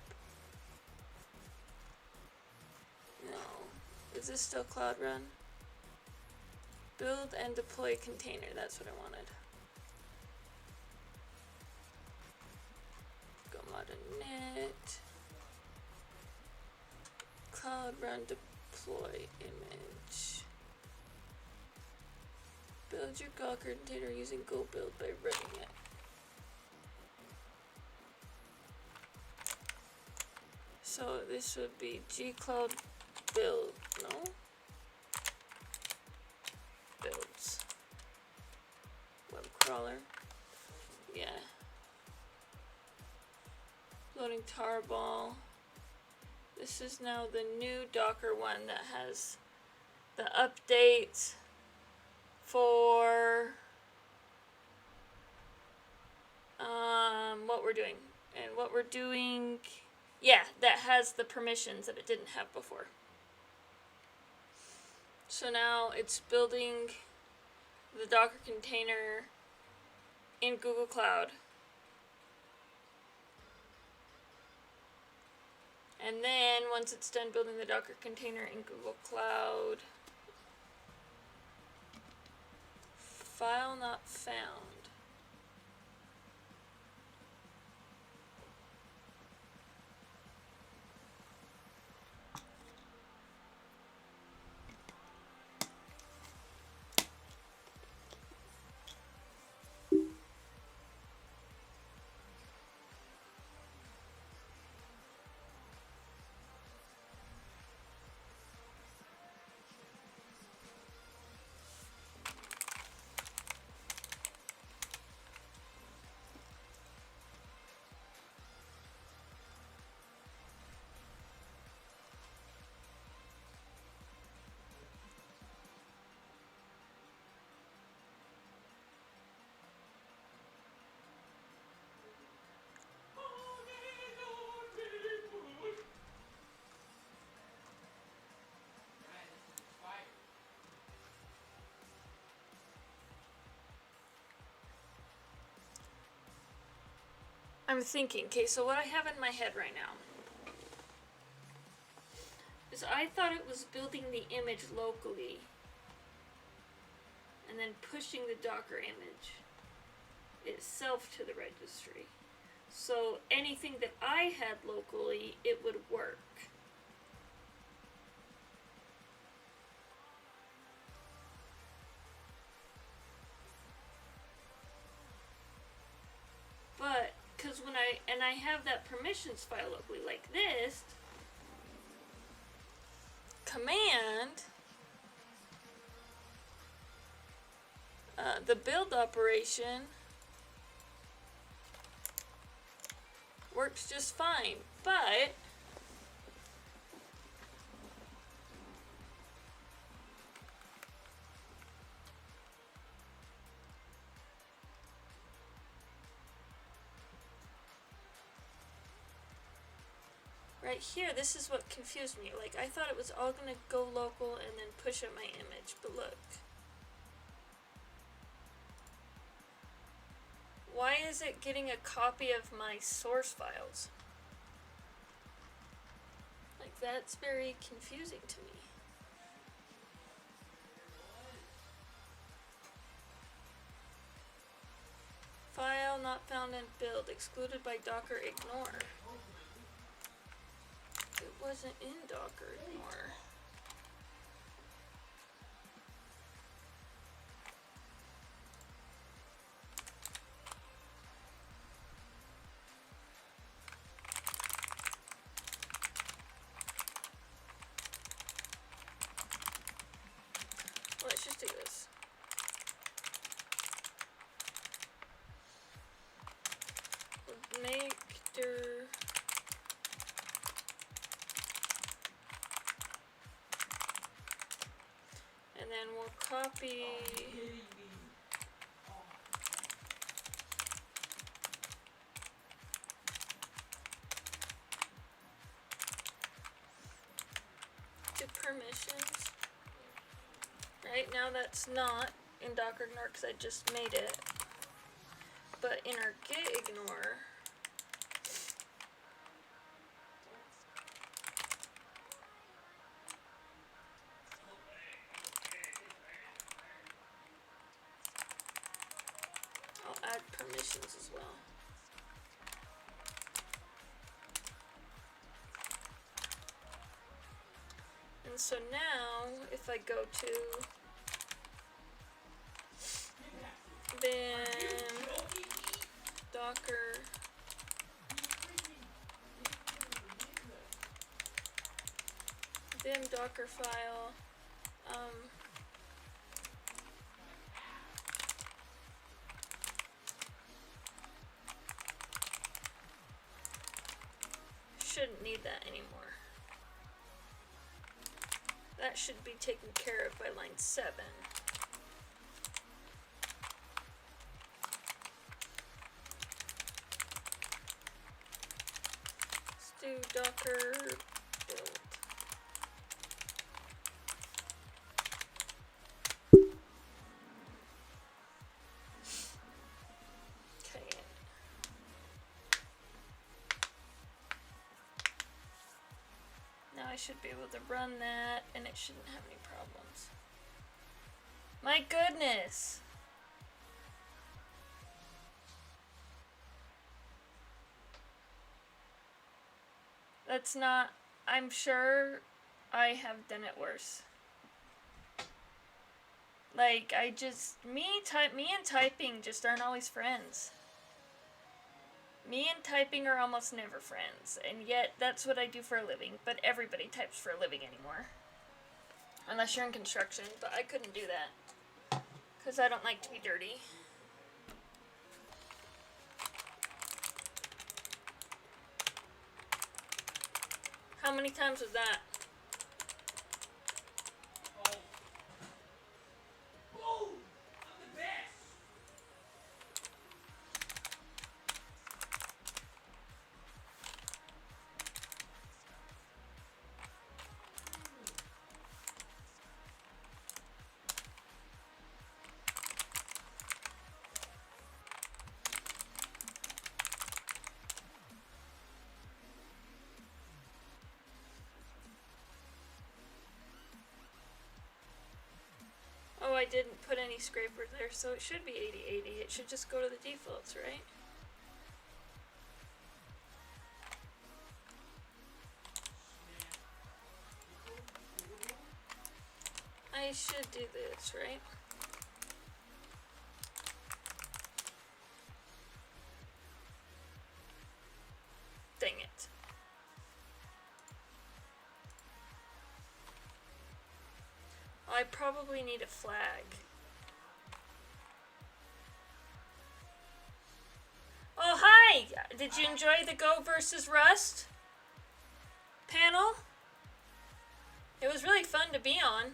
No. Is this still Cloud Run? Build and deploy container, that's what I wanted. Go mod init. Cloud Run deploy image. Build your Docker container using go build by running it. So this would be gcloud build, no? Builds. Web crawler. Yeah. Loading tarball. This is now the new Docker one that has the updates for what we're doing. And what we're doing, yeah, that has the permissions that it didn't have before. So now it's building the Docker container in Google Cloud. And then once it's done building the Docker container in Google Cloud, file not found. I'm thinking, okay, so what I have in my head right now is I thought it was building the image locally and then pushing the Docker image itself to the registry. So anything that I had locally, it would work. But, because when I have that permissions file locally like this, command, the build operation works just fine, but right here, this is what confused me. Like, I thought it was all gonna go local and then push up my image, but look. Why is it getting a copy of my source files? Like, that's very confusing to me. File not found in build, excluded by Docker ignore. It wasn't in Docker ignore. Let's just do this. Make dir and then we'll copy to permissions. Right now that's not in Docker ignore because I just made it. But in our git ignore, I'll add permissions as well. And so now, if I go to then Docker vim Docker file, shouldn't need that anymore. That should be taken care of by line 7. Let's do Docker build. Okay. Now I should be able to run that and it shouldn't have any problems. My goodness! That's not, I'm sure I have done it worse. Like, me and typing just aren't always friends. Me and typing are almost never friends, and yet that's what I do for a living, but everybody types for a living anymore. Unless you're in construction, but I couldn't do that. Because I don't like to be dirty. How many times was that? Boom! I'm the best! I didn't put any scrapers there, so it should be 80/80. It should just go to the defaults, right? I should do this, right? Dang it. I probably need a flag. Oh, hi! Did you enjoy the Go versus Rust panel? It was really fun to be on.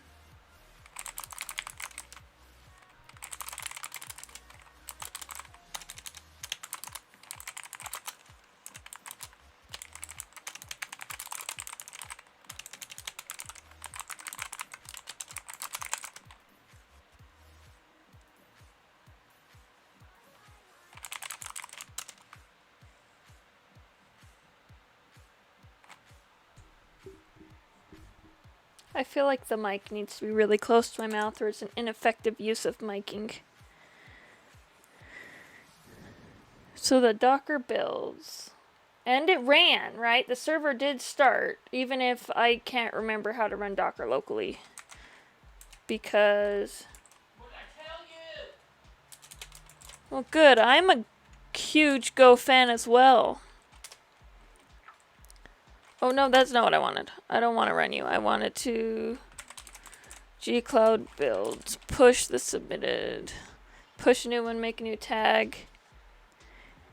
I feel like the mic needs to be really close to my mouth, or it's an ineffective use of miking. So the Docker builds. And it ran, right? The server did start, even if I can't remember how to run Docker locally. Because... What I tell you? Well, good. I'm a huge Go fan as well. Oh, no, that's not what I wanted. I don't want to run you. I wanted to... gcloud builds. Push the submitted. Push a new one, make a new tag.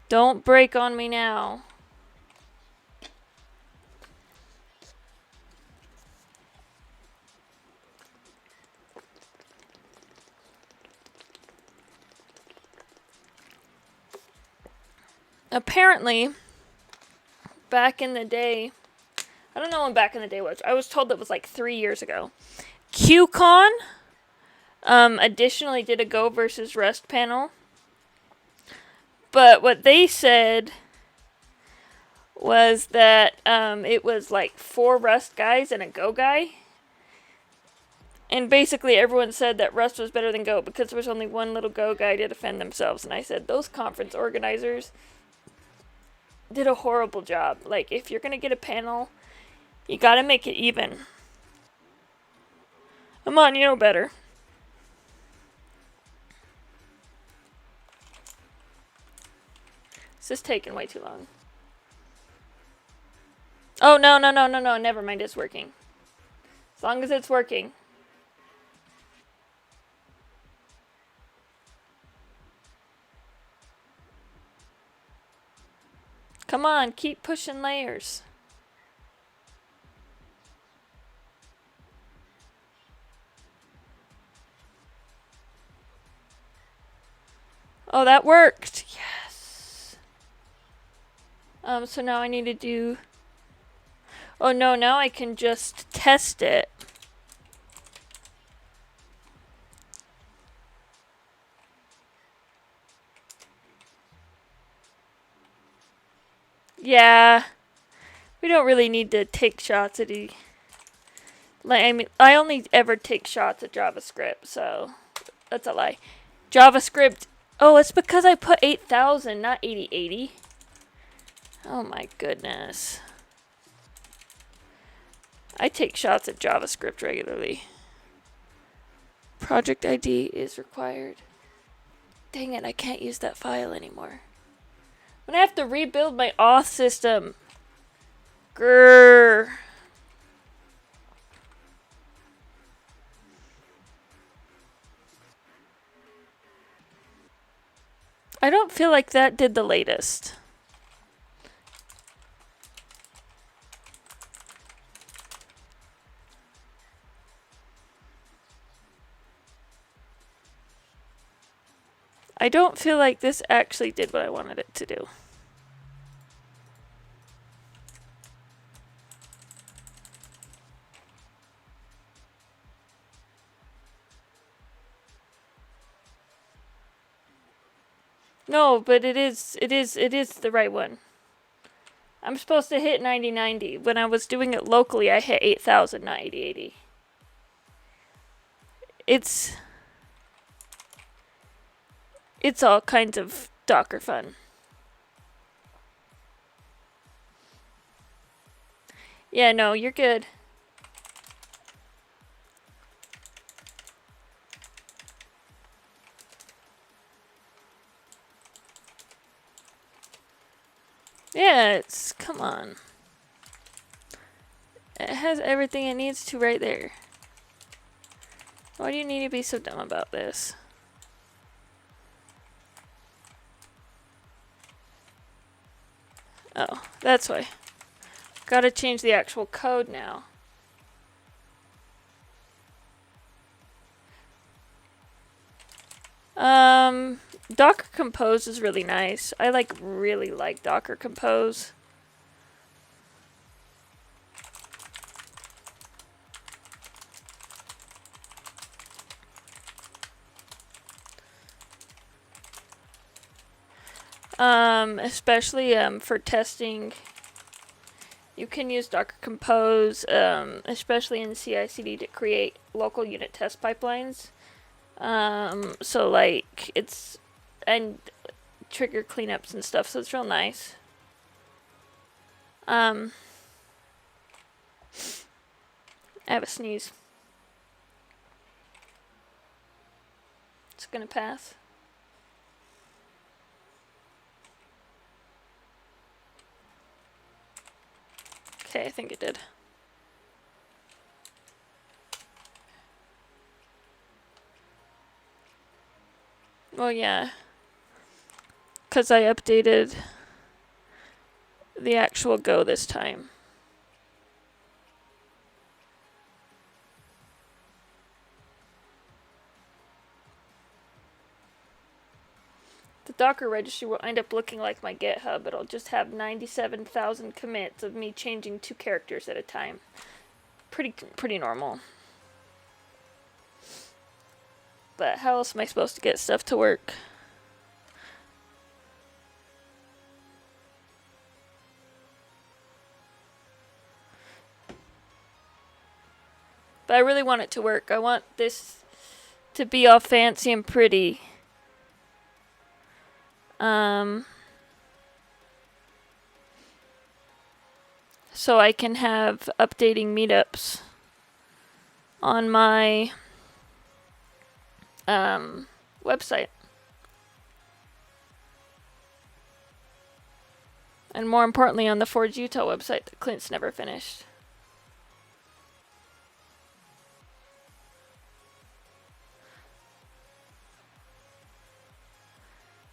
Don't break on me now. Apparently, back in the day, I don't know when back in the day was. I was told it was like 3 years ago. QCon additionally did a Go versus Rust panel. But what they said was that it was like 4 Rust guys and a Go guy. And basically everyone said that Rust was better than Go because there was only one little Go guy to defend themselves. And I said, those conference organizers did a horrible job. Like, if you're going to get a panel, you got to make it even. Come on, you know better. This is taking way too long. Oh, no. Never mind, it's working. As long as it's working. Come on, keep pushing layers. Oh, that worked. Yes. So now I need to do... Oh, no, now I can just test it. Yeah. We don't really need to take shots at I only ever take shots at JavaScript, so that's a lie. JavaScript... Oh, it's because I put 8,000, not 8080. Oh my goodness. I take shots at JavaScript regularly. Project ID is required. Dang it, I can't use that file anymore. I'm gonna have to rebuild my auth system. Grrr. I don't feel like that did the latest. I don't feel like this actually did what I wanted it to do. No, but it is the right one. I'm supposed to hit 9090. When I was doing it locally, I hit 8,000, not 8080. It's... it's all kinds of Docker fun. Yeah, no, you're good. Yeah, come on. It has everything it needs to right there. Why do you need to be so dumb about this? Oh, that's why. Gotta change the actual code now. Docker Compose is really nice. I really like Docker Compose. Especially for testing. You can use Docker Compose, especially in CI/CD, to create local unit test pipelines. So like it's and trigger cleanups and stuff. So it's real nice. I have a sneeze. It's gonna pass. Okay, I think it did. Well, yeah. Because I updated the actual Go this time. The Docker registry will end up looking like my GitHub. It'll just have 97,000 commits of me changing 2 characters at a time. Pretty normal. But how else am I supposed to get stuff to work? But I really want it to work. I want this to be all fancy and pretty. So I can have updating meetups on my website. And more importantly, on the Forge Utah website that Clint's never finished.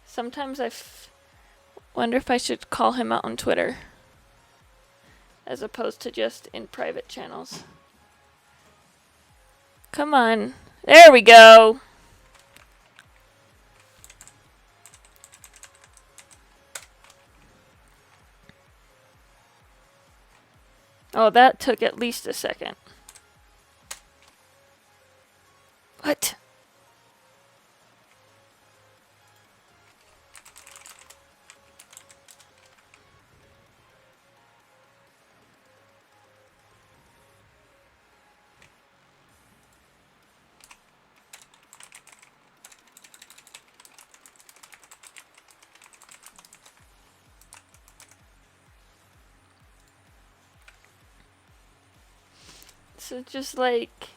Sometimes I wonder if I should call him out on Twitter, as opposed to just in private channels. Come on. There we go. Oh, that took at least a second. What? So just like,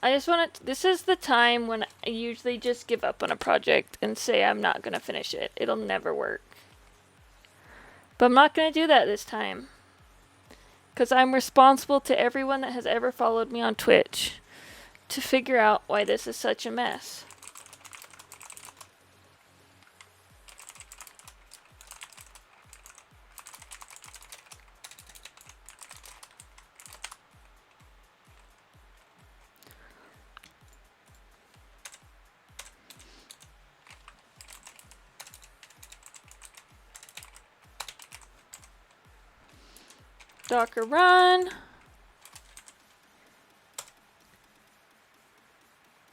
I just want to, this is the time when I usually just give up on a project and say I'm not going to finish it. It'll never work. But I'm not going to do that this time. Because I'm responsible to everyone that has ever followed me on Twitch to figure out why this is such a mess. Docker run.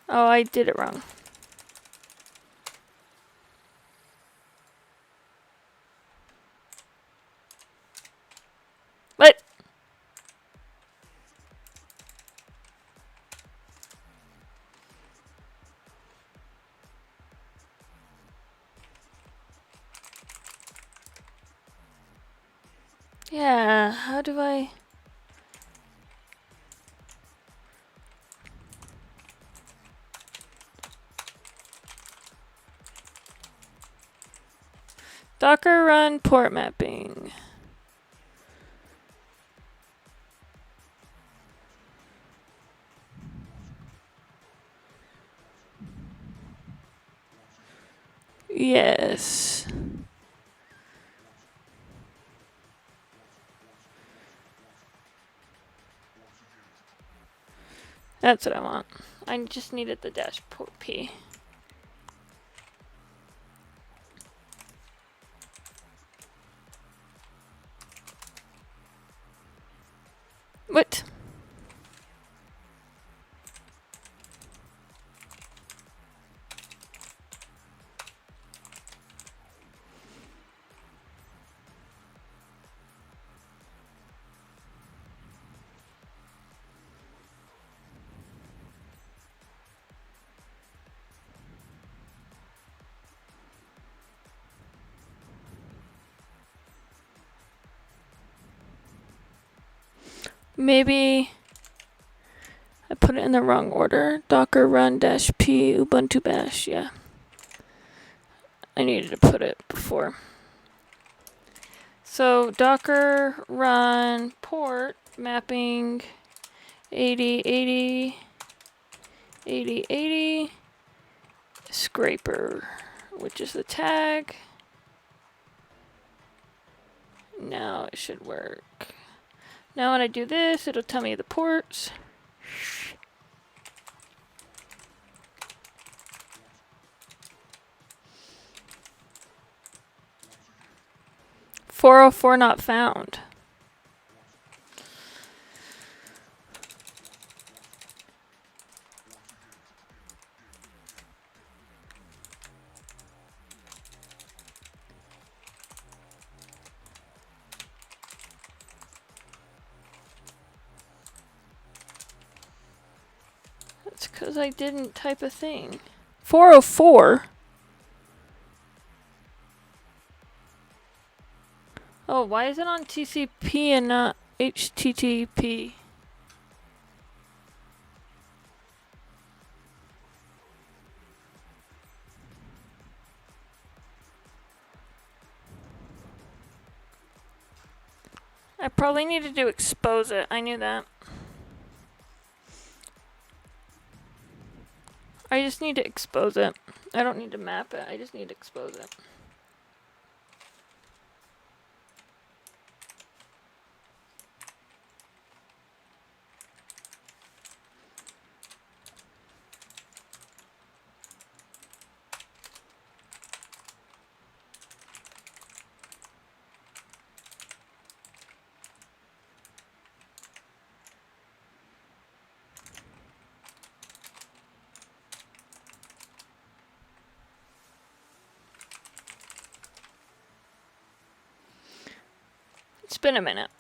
Oh, I did it wrong. What? how do I... Docker run port mapping. Yes. That's what I want. I just needed the dashboard P. What? Maybe I put it in the wrong order. Docker run -p Ubuntu bash. Yeah. I needed to put it before. So Docker run port mapping 8080 8080 scraper, which is the tag. Now it should work. Now when I do this, it'll tell me the ports. "404 not found." That's because I didn't type a thing. 404? Oh, why is it on TCP and not HTTP? I probably needed to expose it. I knew that. I just need to expose it. I don't need to map it. I just need to expose it. It's been a minute.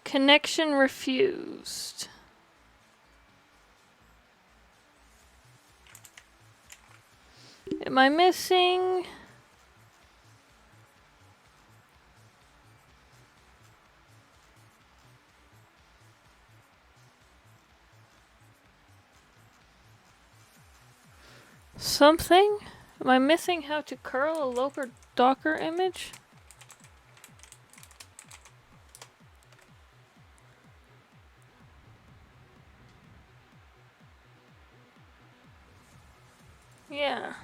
Connection refused. Am I missing? Something? Am I missing how to curl a local Docker image? Yeah.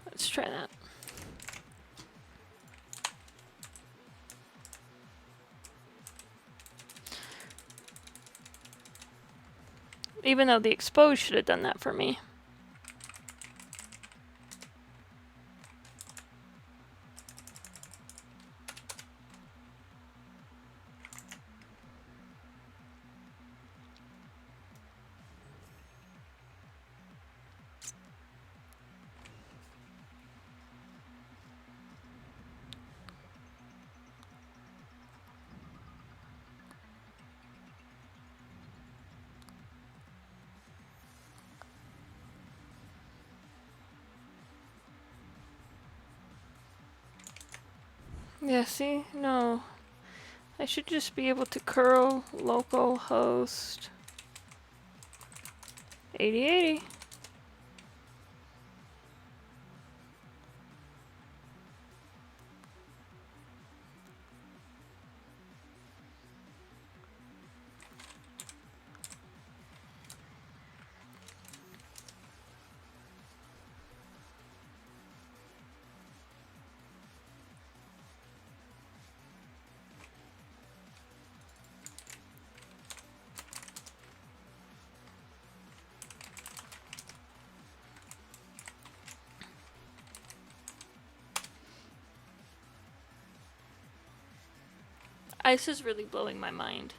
Let's try that. Even though the expose should have done that for me. Yeah, see? No. I should just be able to curl localhost 8080. Ice is really blowing my mind.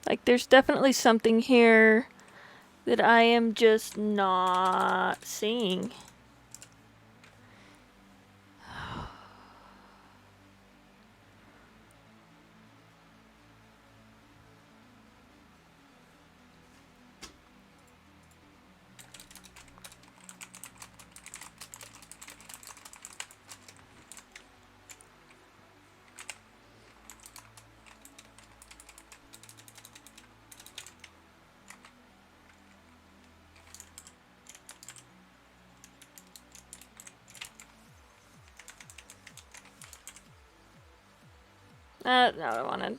Like, there's definitely something here that I am just not seeing. Not what I wanted.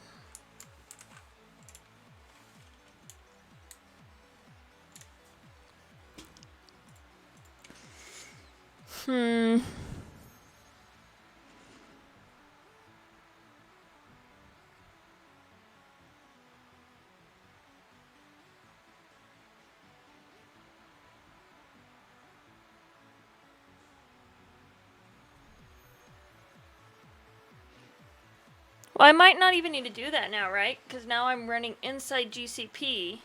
Well, I might not even need to do that now, right? Because now I'm running inside GCP.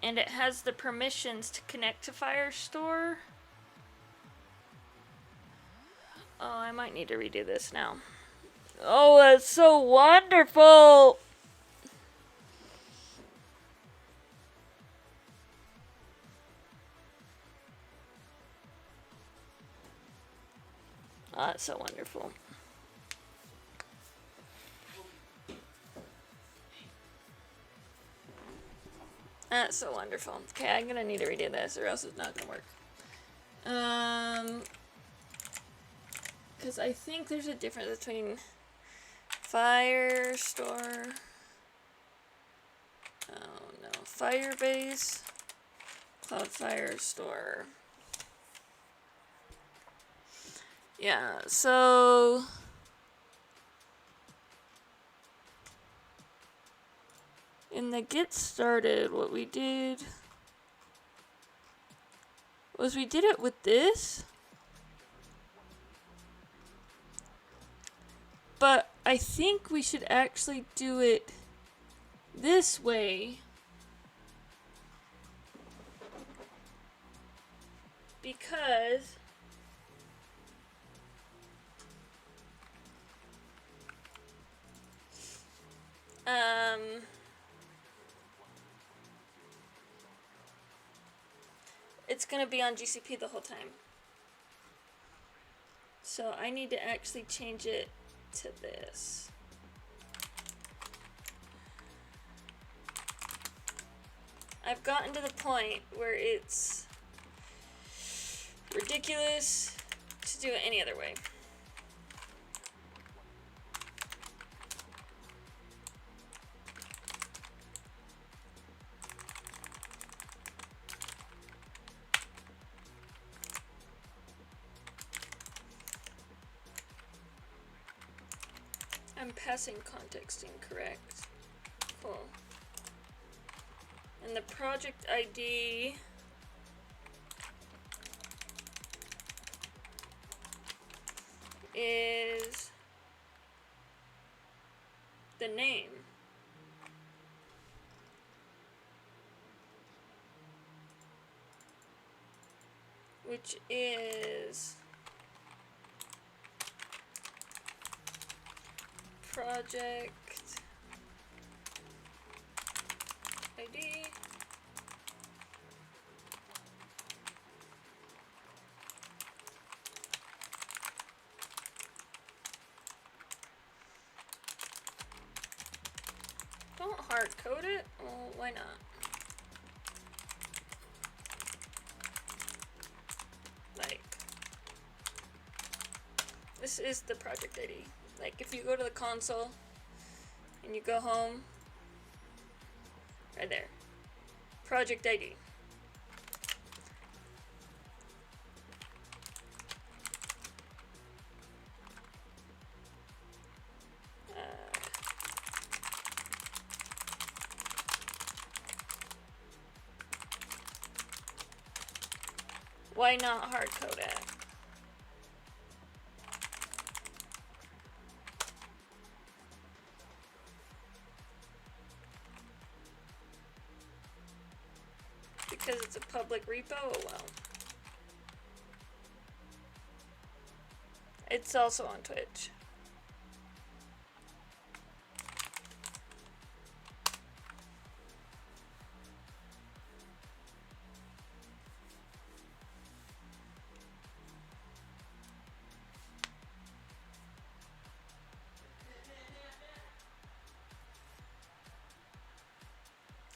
And it has the permissions to connect to Firestore. Oh, I might need to redo this now. Oh, that's so wonderful! Oh, that's so wonderful. That's so wonderful. Okay, I'm gonna need to redo this or else it's not gonna work. Because I think there's a difference between Firestore. Oh no. Firebase. Cloud Firestore. Yeah, so in the get started, what we did was we did it with this. But I think we should actually do it this way. Because it's gonna be on GCP the whole time. So I need to actually change it to this. I've gotten to the point where it's ridiculous to do it any other way. I'm passing context incorrect. Cool. And the project ID is the name. Which is project ID. Don't hard code it. Well, why not? Like, this is the project ID. Like, if you go to the console and you go home, right there, project ID. Why not hard code it? Because it's a public repo? Oh well. It's also on Twitch.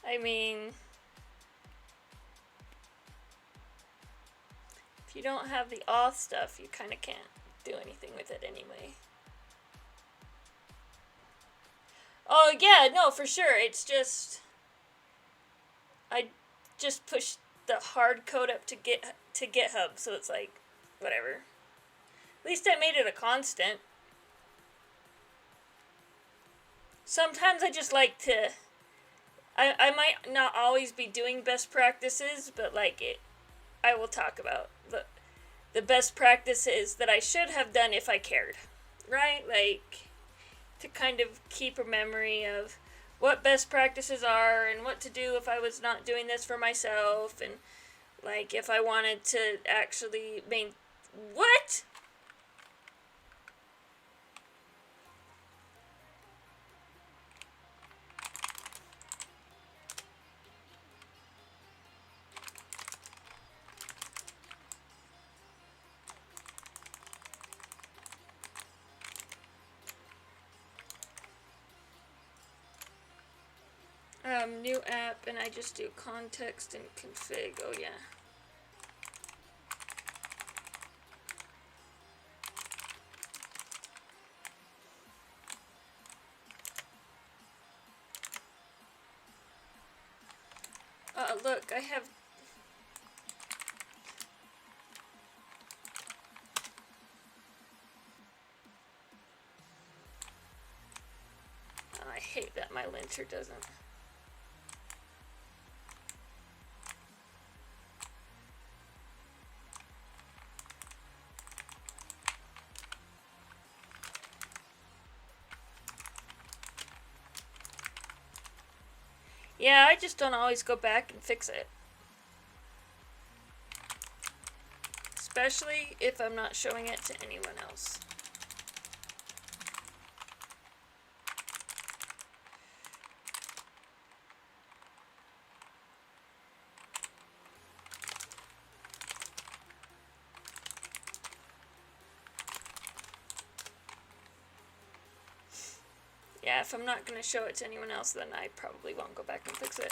I mean, if you don't have the auth stuff, you kind of can't do anything with it anyway. Oh yeah, no, for sure. It's just, I just pushed the hard code up to GitHub, so it's like, whatever. At least I made it a constant. Sometimes I just like to, I might not always be doing best practices, but like I will talk about the best practices that I should have done if I cared, right? Like, to kind of keep a memory of what best practices are and what to do if I was not doing this for myself, and like if I wanted to actually what? New app, and I just do context and config. Oh yeah. Look, I have. Oh, I hate that my linter doesn't. Yeah, I just don't always go back and fix it. Especially if I'm not showing it to anyone else. Yeah, if I'm not going to show it to anyone else, then I probably won't go back and fix it.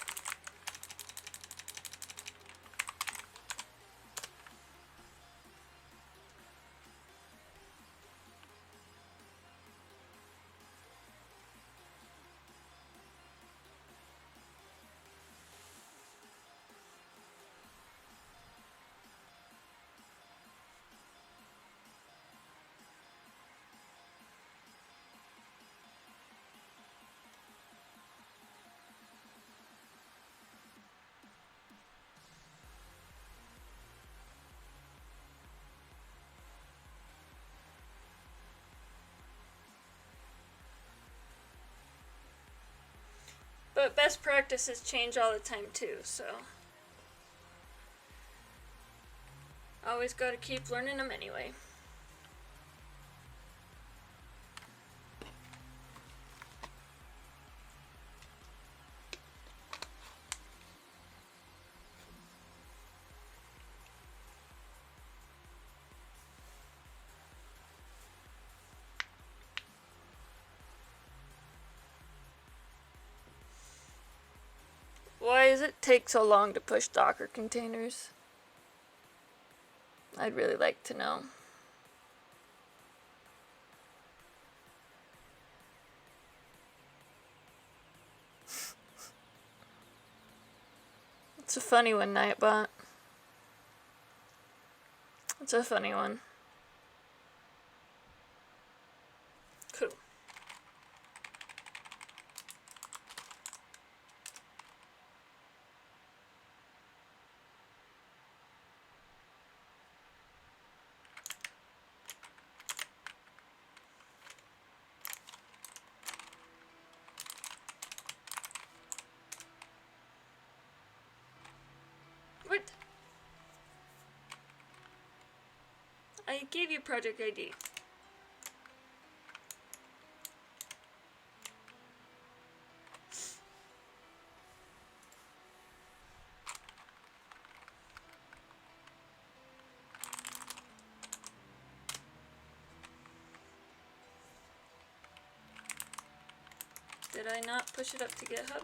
But best practices change all the time too, so always gotta keep learning them anyway. take so long to push Docker containers? I'd really like to know. It's a funny one, Nightbot. It's a funny one. Cool. What? I gave you project ID. Did I not push it up to GitHub?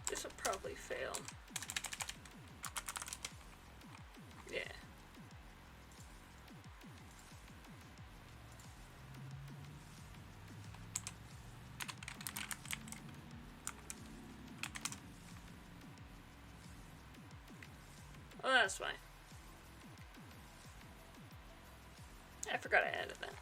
This will probably fail. Yeah. Oh, that's fine. I forgot I added that.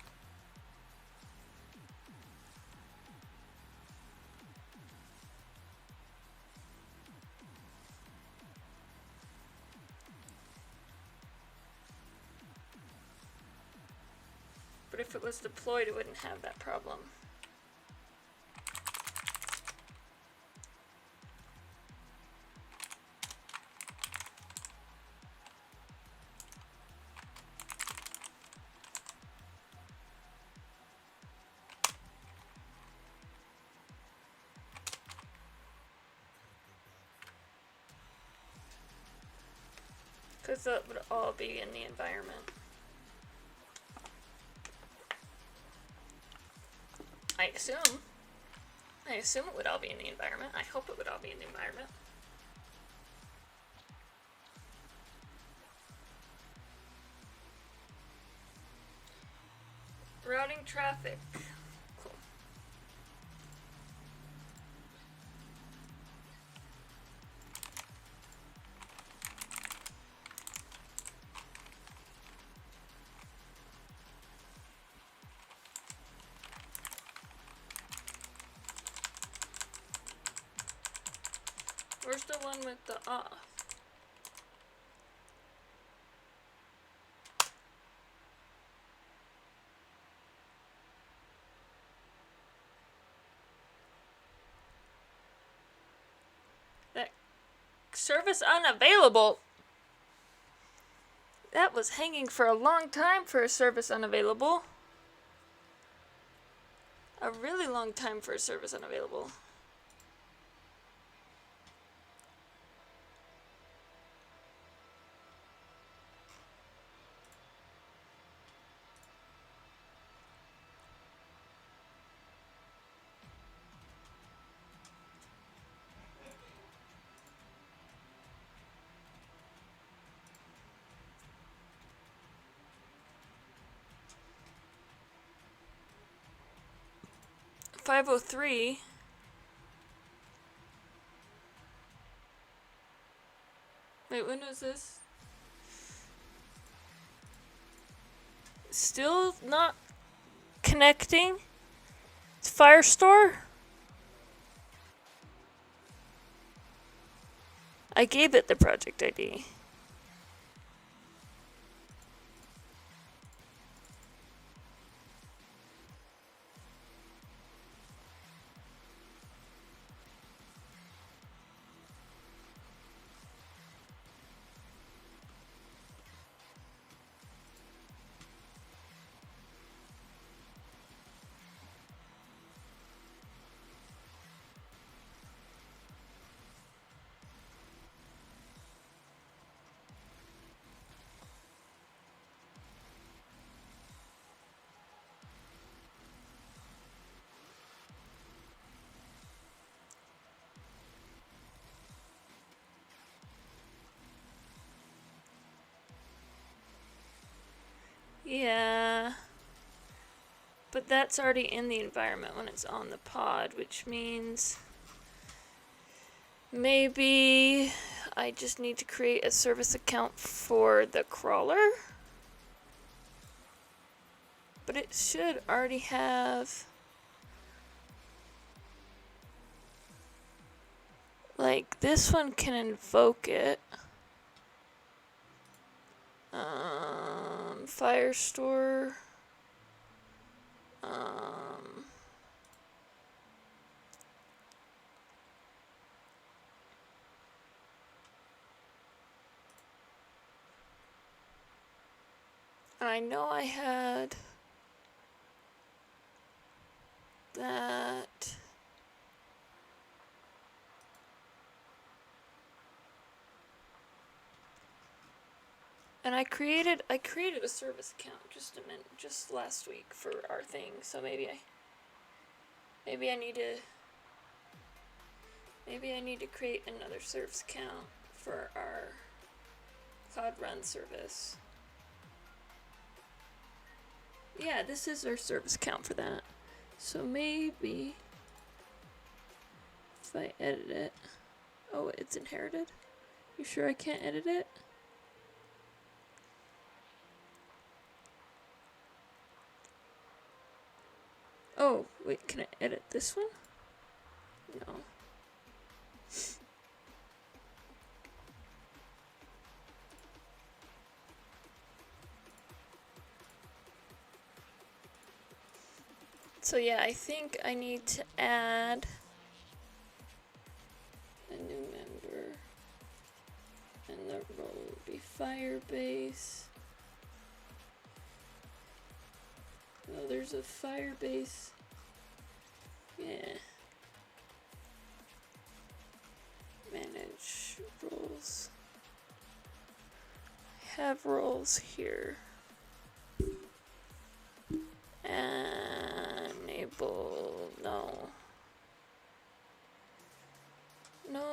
But if it was deployed, it wouldn't have that problem. Because that would all be in the environment. I assume. I assume it would all be in the environment. I hope it would all be in the environment. Routing traffic. Cool. Where's the one with the off? That service unavailable. That was hanging for a long time for a service unavailable. A really long time for a service unavailable. .503. Wait, when was this? Still not connecting? It's Firestore? I gave it the project ID. But that's already in the environment when it's on the pod, which means maybe I just need to create a service account for the crawler. But it should already have, like, this one can invoke it. Firestore. I know I had that. And I created a service account just last week for our thing. So maybe I need to create another service account for our Cloud Run service. Yeah, this is our service account for that. So maybe if I edit it. Oh, it's inherited? You sure I can't edit it? Oh, wait, can I edit this one? No. So yeah, I think I need to add a new member. And the role would be Firebase. Oh, there's a Firebase. Yeah. Manage roles. I have roles here. Enable. No. No.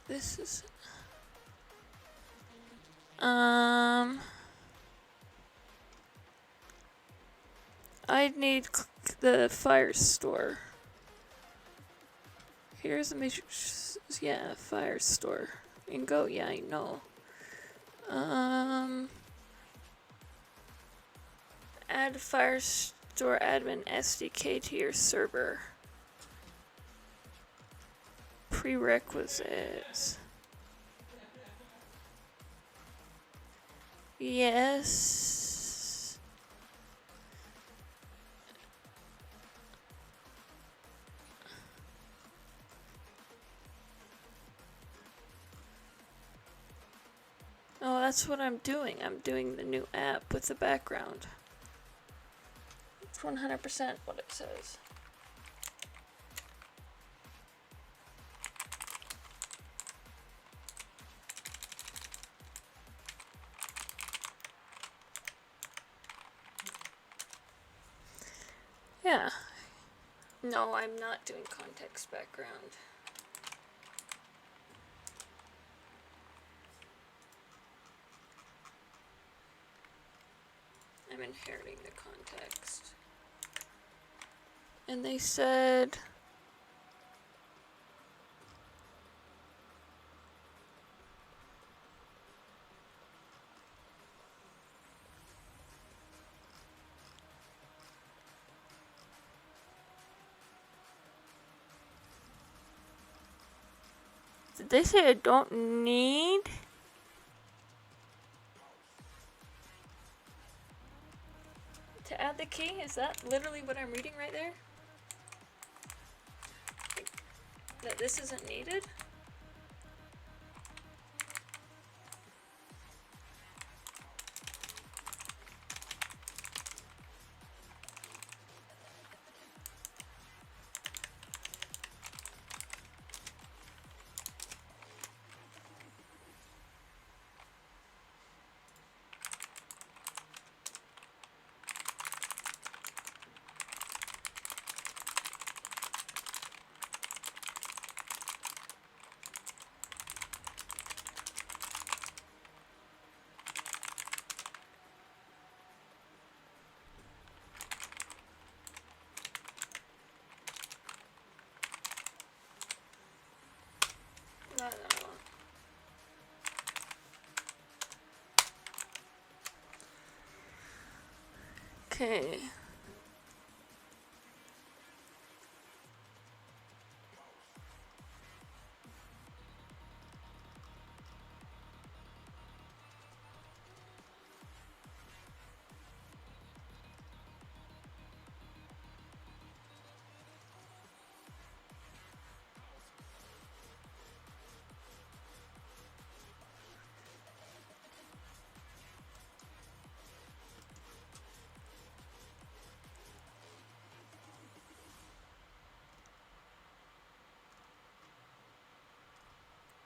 This is I'd need the Firestore. Here's the matrix. Yeah, Firestore. And go. Yeah, I know. Add Firestore admin SDK to your server. Prerequisites. Yes. Oh, that's what I'm doing. I'm doing the new app with the background. It's 100% what it says. Yeah. No, I'm not doing context background. I'm inheriting the context. And they said did they say I don't need to add the key? Is that literally what I'm reading right there? That this isn't needed? Okay.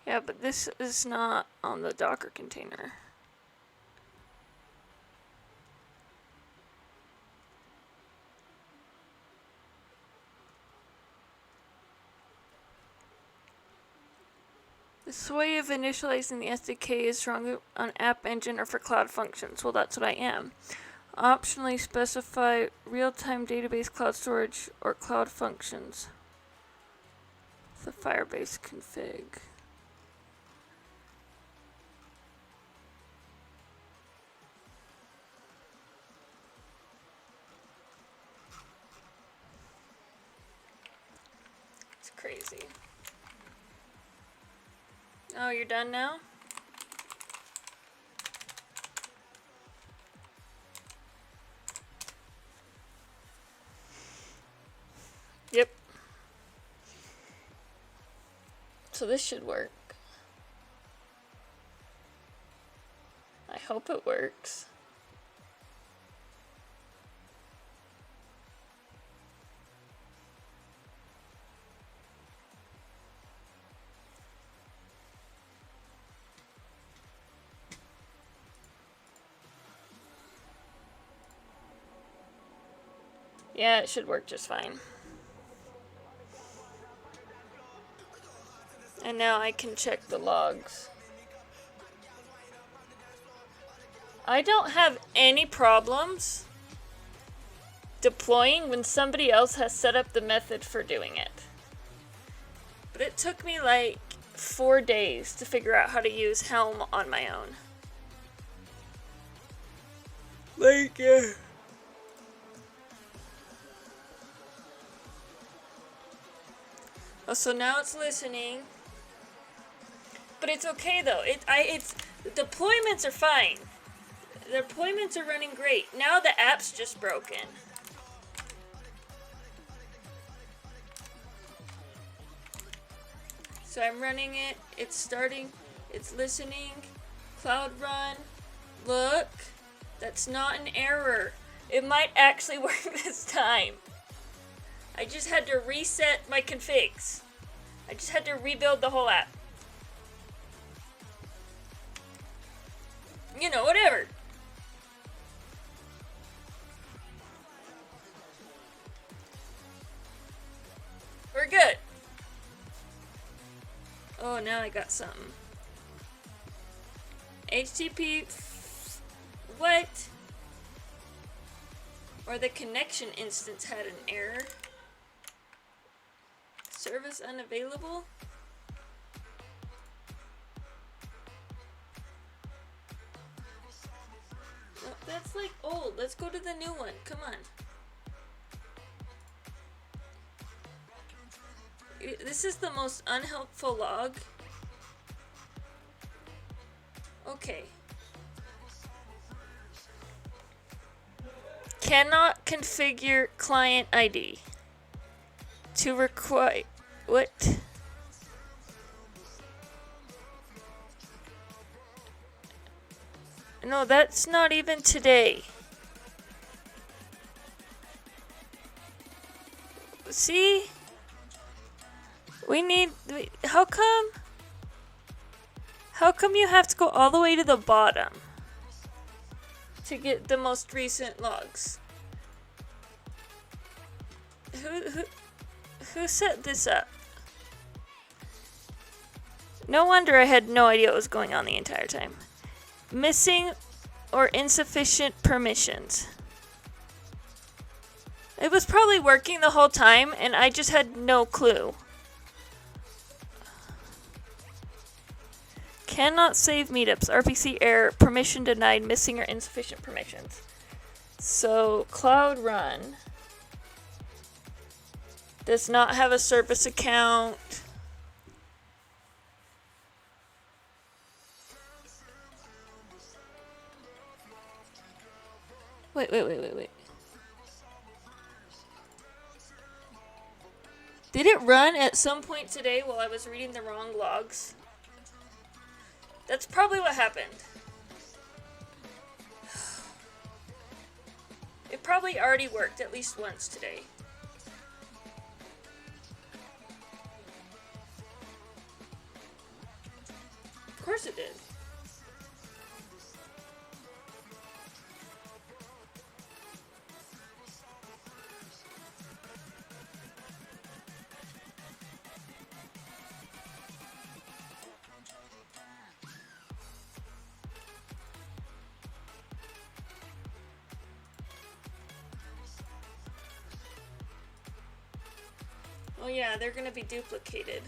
Yeah, but this is not on the Docker container. This way of initializing the SDK is strong on App Engine or for Cloud Functions. Well, that's what I am. Optionally specify real-time database cloud storage or Cloud Functions. The Firebase config. It's crazy. Oh, you're done now? Yep. So this should work. I hope it works. Yeah, it should work just fine. And now I can check the logs. I don't have any problems deploying when somebody else has set up the method for doing it. But it took me like 4 days to figure out how to use Helm on my own. Oh, so now it's listening. But it's okay though. It's deployments are fine. The deployments are running great. Now the app's just broken. So I'm running it. It's starting. It's listening. Cloud Run. Look, that's not an error. It might actually work this time. I just had to reset my configs. I just had to rebuild the whole app. You know, whatever. We're good. Oh, now I got something. HTTP. What? Or the connection instance had an error. Service unavailable? No, that's like old. Let's go to the new one. Come on. This is the most unhelpful log. Okay. Cannot configure client ID. To require... What? No, that's not even today. See? We need... How come? How come you have to go all the way to the bottom to get the most recent logs? Who set this up? No wonder I had no idea what was going on the entire time. Missing or insufficient permissions. It was probably working the whole time and I just had no clue. Cannot save meetups. RPC error. Permission denied. Missing or insufficient permissions. So Cloud Run does not have a service account. Wait. Did it run at some point today while I was reading the wrong logs? That's probably what happened. It probably already worked at least once today. Of course it did. Oh yeah, they're gonna be duplicated.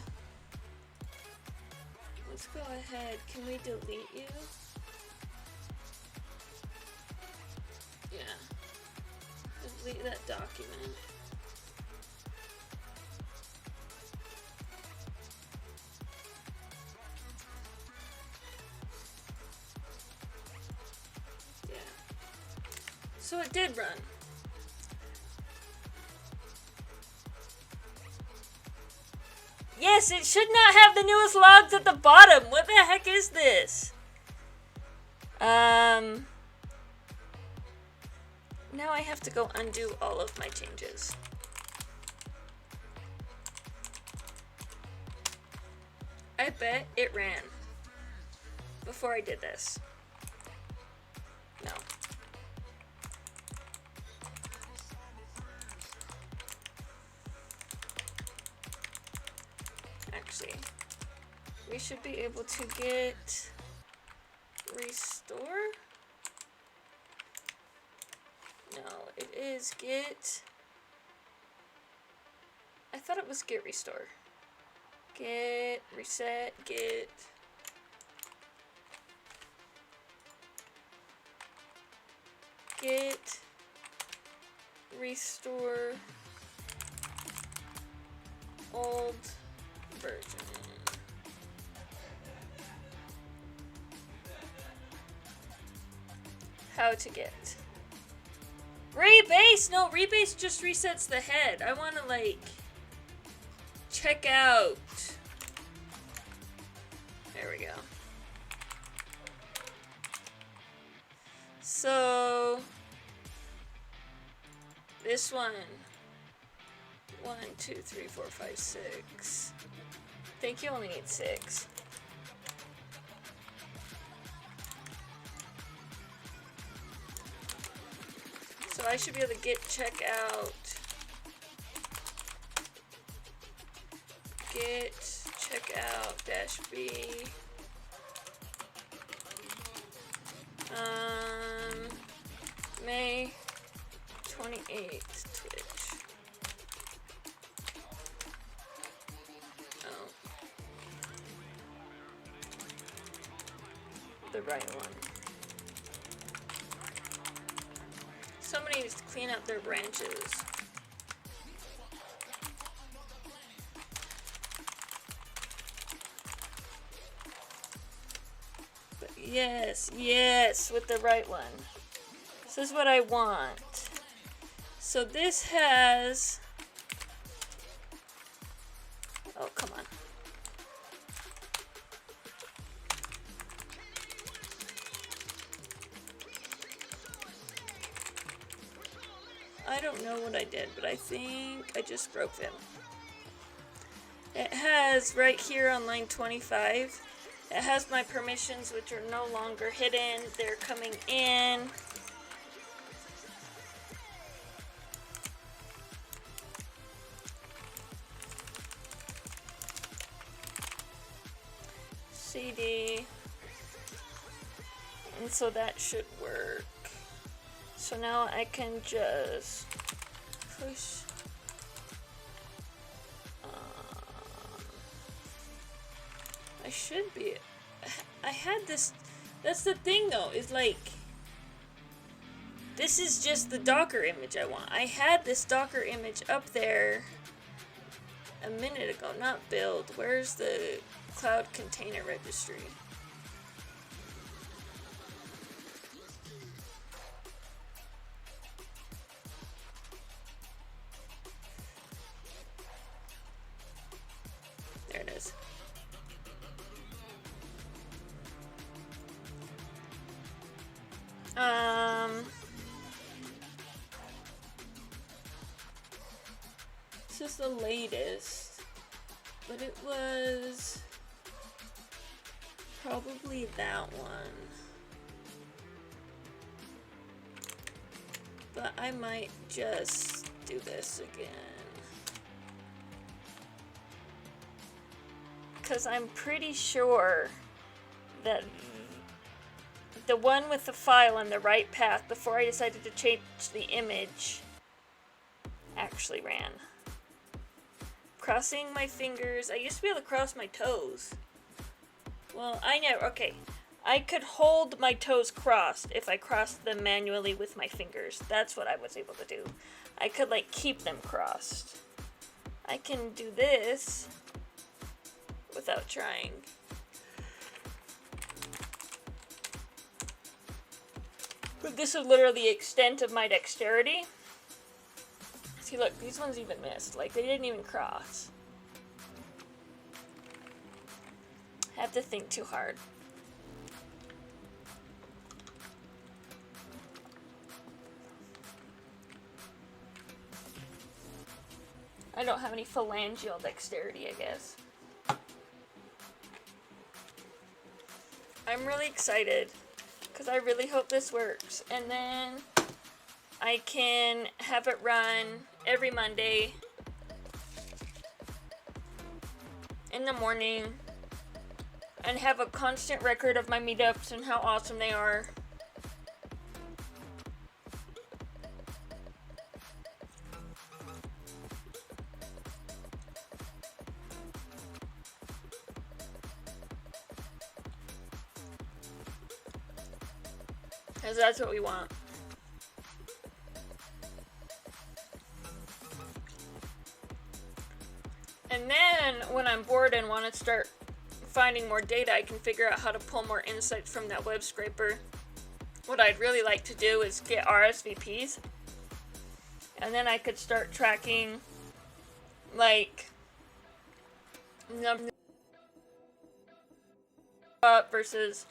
Let's go ahead. Can we delete you? Yeah. Delete that document. Yeah. So it did run. Yes, it should not have the newest logs at the bottom. What the heck is this? Now I have to go undo all of my changes. I bet it ran before I did this. No. Actually, we should be able to get restore. No, it is get. I thought it was get restore. Get reset, get. Get restore old version. How to get rebase? No, rebase just resets the head. I want to like check out. There we go. So this one. 1, 2, 3, 4, 5, 6. I think you only need 6. So I should be able to get check out. Get check out dash B. May 28th Twitch. Oh. The right one. Somebody needs to clean up their branches. But yes, with the right one. This is what I want. So this has... Oh, come on. I don't know what I did, but I think I just broke them. It has right here on line 25, it has my permissions, which are no longer hidden. They're coming in. CD. And so that should work. So now I can just push. I should be. I had this. That's the thing though, is like This is just the Docker image I want. I had this Docker image up there a minute ago, not build. Where's the cloud container registry? There it is. This is the latest, but it was probably that one. But I might just do this again. Because I'm pretty sure that the one with the file and the right path before I decided to change the image actually ran. Crossing my fingers. I used to be able to cross my toes. Well, I never. Okay. I could hold my toes crossed if I crossed them manually with my fingers. That's what I was able to do. I could, like, keep them crossed. I can do this without trying. But this is literally the extent of my dexterity. See, look, these ones even missed. Like, they didn't even cross. I have to think too hard. I don't have any phalangeal dexterity, I guess. I'm really excited, because I really hope this works. And then I can have it run every Monday in the morning and have a constant record of my meetups and how awesome they are. Because that's what we want. And then, when I'm bored and want to start finding more data, I can figure out how to pull more insights from that web scraper. What I'd really like to do is get RSVPs. And then I could start tracking, like, number up versus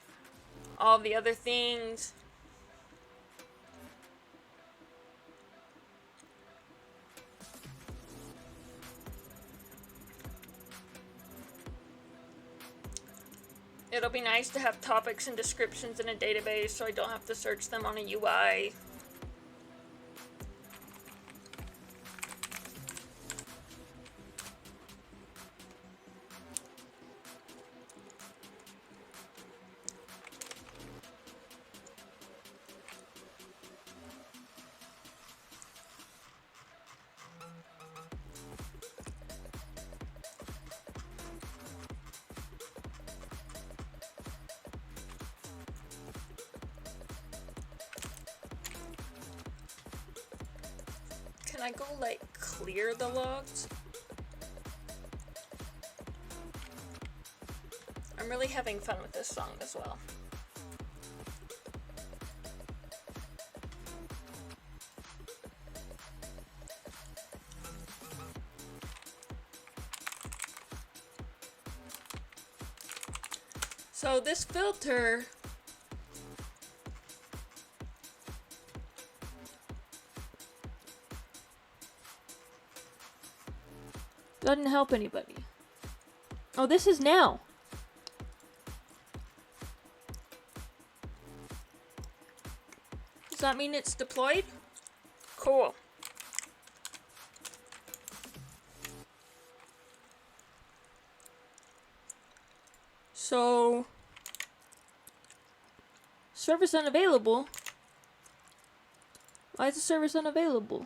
all the other things. It'll be nice to have topics and descriptions in a database so I don't have to search them on a UI. Can I go, like, clear the logs? I'm really having fun with this song as well. So this filter doesn't help anybody. Oh, this is now. Does that mean it's deployed? Cool. So, service unavailable. Why is the service unavailable?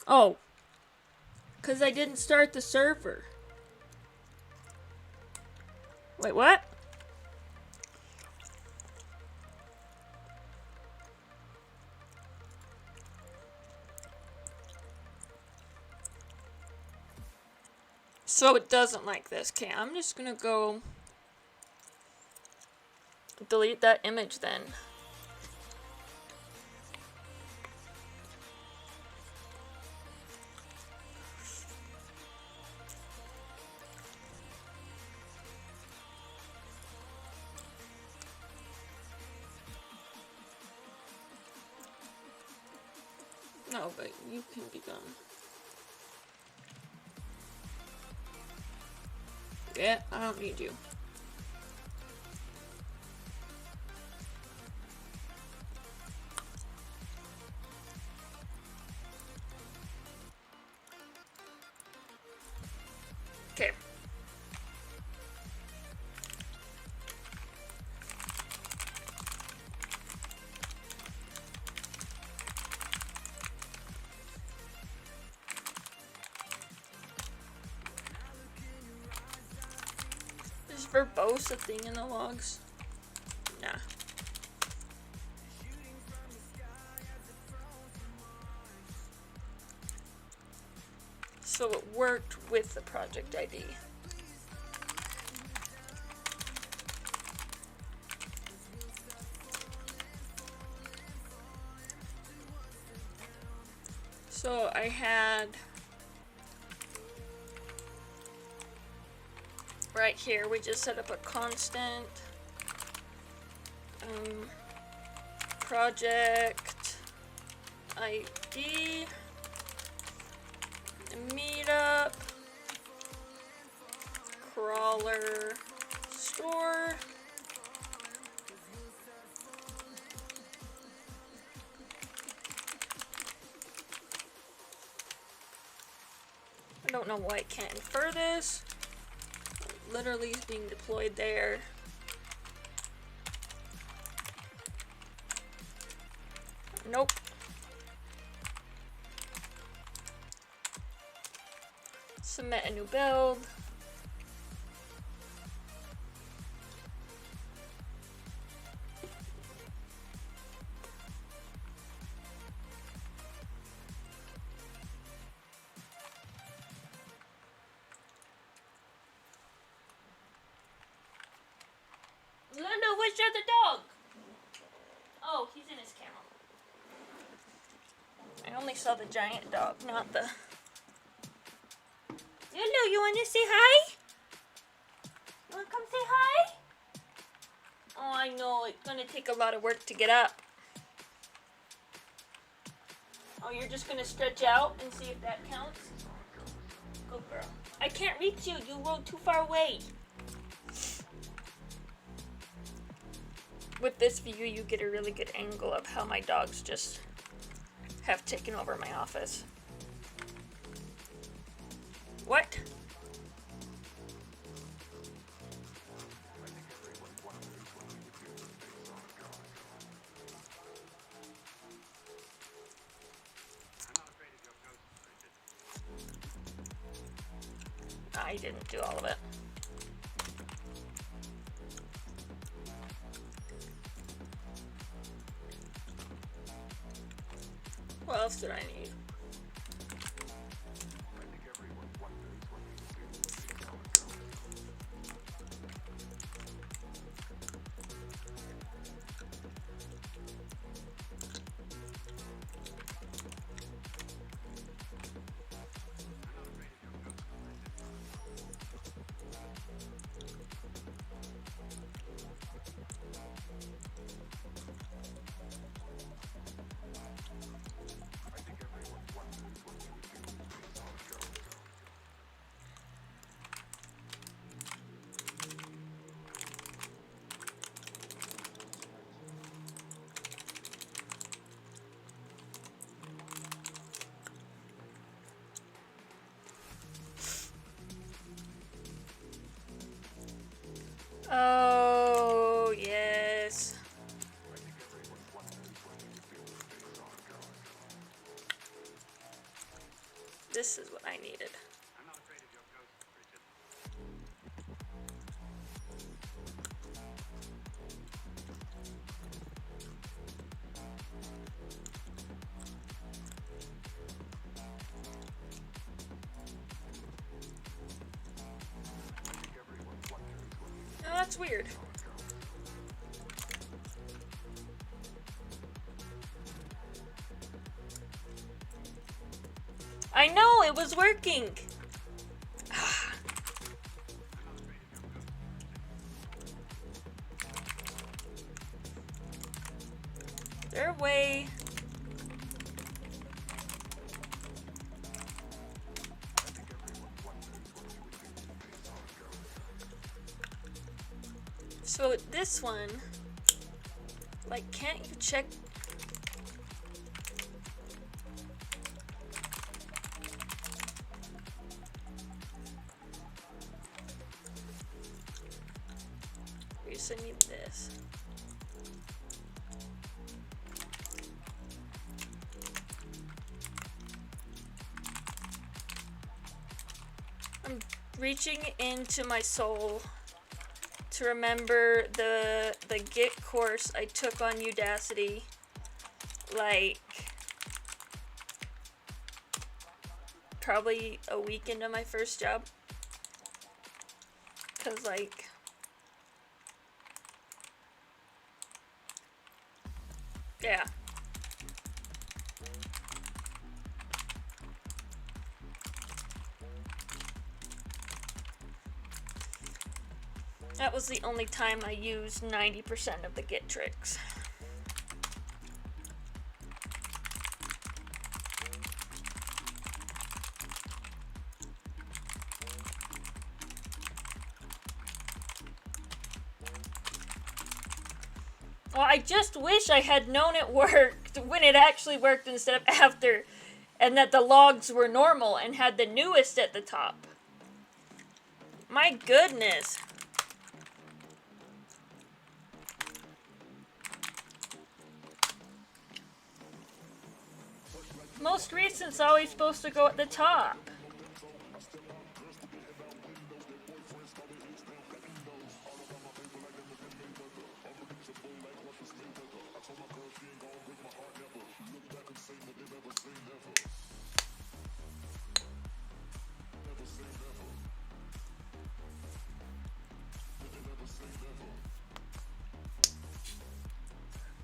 Oh. Because I didn't start the server. Wait, what? So it doesn't like this. Okay, I'm just gonna go delete that image then. No, but you can be gone. Yeah, I don't need you. Okay. Is verbose a thing in the logs? Nah. So it worked with the project ID. So I had right here, we just set up a constant project ID, meetup, crawler, store. I don't know why I can't infer this. It literally is being deployed there. Nope. Submit a new build. Linda, where's the other dog? Oh, he's in his kennel. I only saw the giant dog, not the... Lulu, you want to say hi? You want to come say hi? Oh, I know, it's gonna take a lot of work to get up. Oh, you're just gonna stretch out and see if that counts? Go girl. I can't reach you. You rode too far away. With this view, you get a really good angle of how my dogs just have taken over my office. What? I didn't do all of it. What else did I need? Oh, yes. This is what I needed. That's weird. I know, it was working. Their way. So this one, like, can't you check? We just need this. I'm reaching into my soul to remember the Git course I took on Udacity, like, probably a week into my first job. 'Cause, like, yeah. That was the only time I used 90% of the Git tricks. Well, I just wish I had known it worked when it actually worked instead of after, and that the logs were normal and had the newest at the top. My goodness. Most recent's always supposed to go at the top.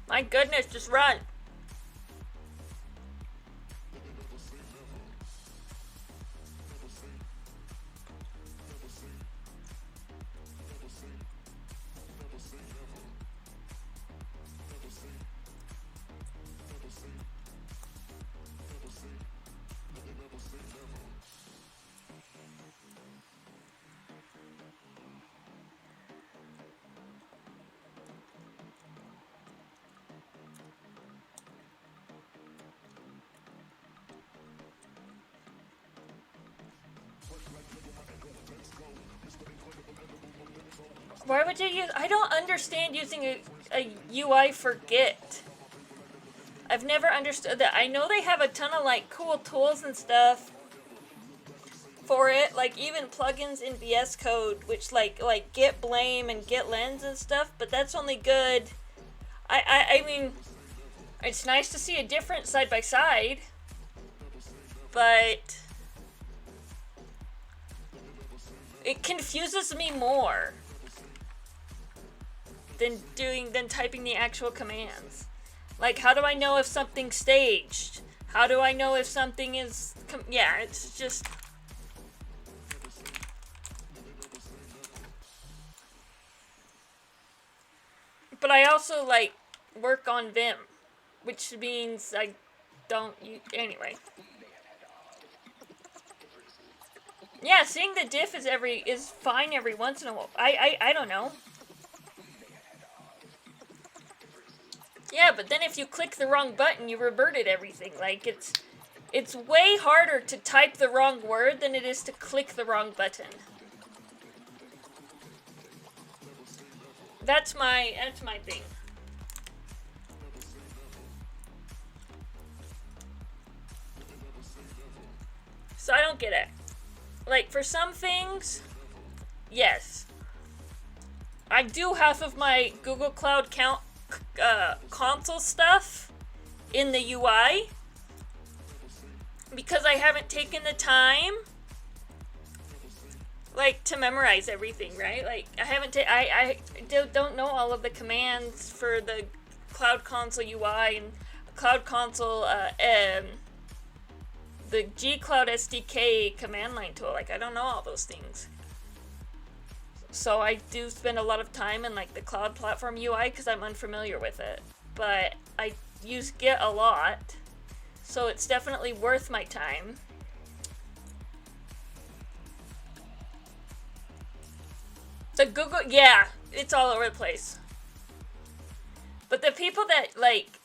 My goodness, just run. Why would you use... I don't understand using a UI for Git. I've never understood that. I know they have a ton of, like, cool tools and stuff for it. Like, even plugins in VS Code, which, like Git Blame and Git Lens and stuff. But that's only good... I mean... It's nice to see a different side by side. But... it confuses me more than typing the actual commands. Like, how do I know if something's staged? How do I know if something is... yeah, it's just... But I also, like, work on Vim, which means I don't use... Anyway. Yeah, seeing the diff is fine every once in a while. I don't know. Yeah, but then if you click the wrong button, you reverted everything. Like, it's way harder to type the wrong word than it is to click the wrong button. That's my thing. So I don't get it. Like, for some things, yes. I do half of my Google Cloud console stuff in the UI because I haven't taken the time. like to memorize everything, right? Like I haven't I don't know all of the commands for the Cloud Console UI and Cloud Console the G-Cloud SDK command line tool. Like I don't know all those things. So I do spend a lot of time in like the cloud platform UI because I'm unfamiliar with it. But I use Git a lot, so it's definitely worth my time. The Google, yeah, it's all over the place. But the people that like,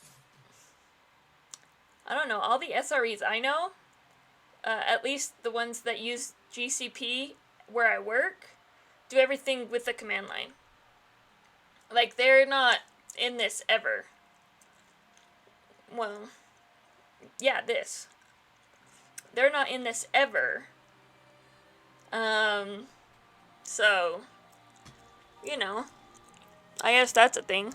I don't know, all the SREs I know, at least the ones that use GCP where I work, do everything with the command line. Like, they're not in this ever. Well, yeah, this. They're not in this ever. So, you know, I guess that's a thing.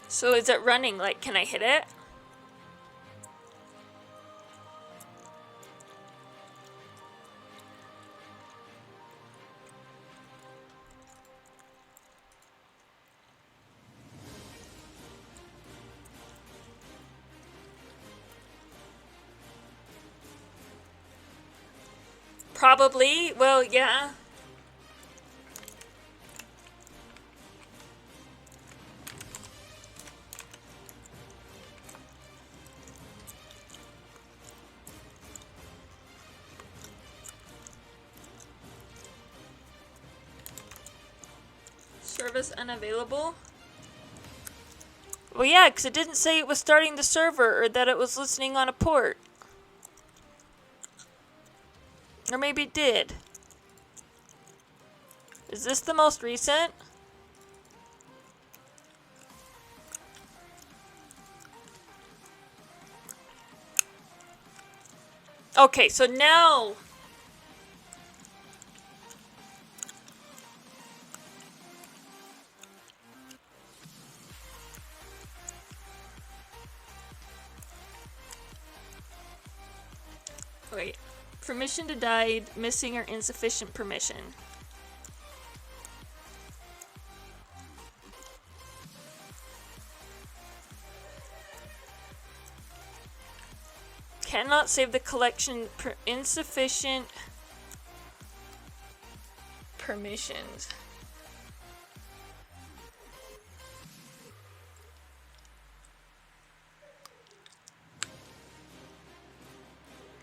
So is it running? Like, can I hit it? Probably. Well, yeah. Service unavailable. Well, yeah, because it didn't say it was starting the server or that it was listening on a port. Or maybe it did. Is this the most recent? Okay, so now... Wait. Permission denied, missing or insufficient permission. Cannot save the collection insufficient permissions.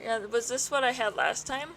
Yeah, was this what I had last time?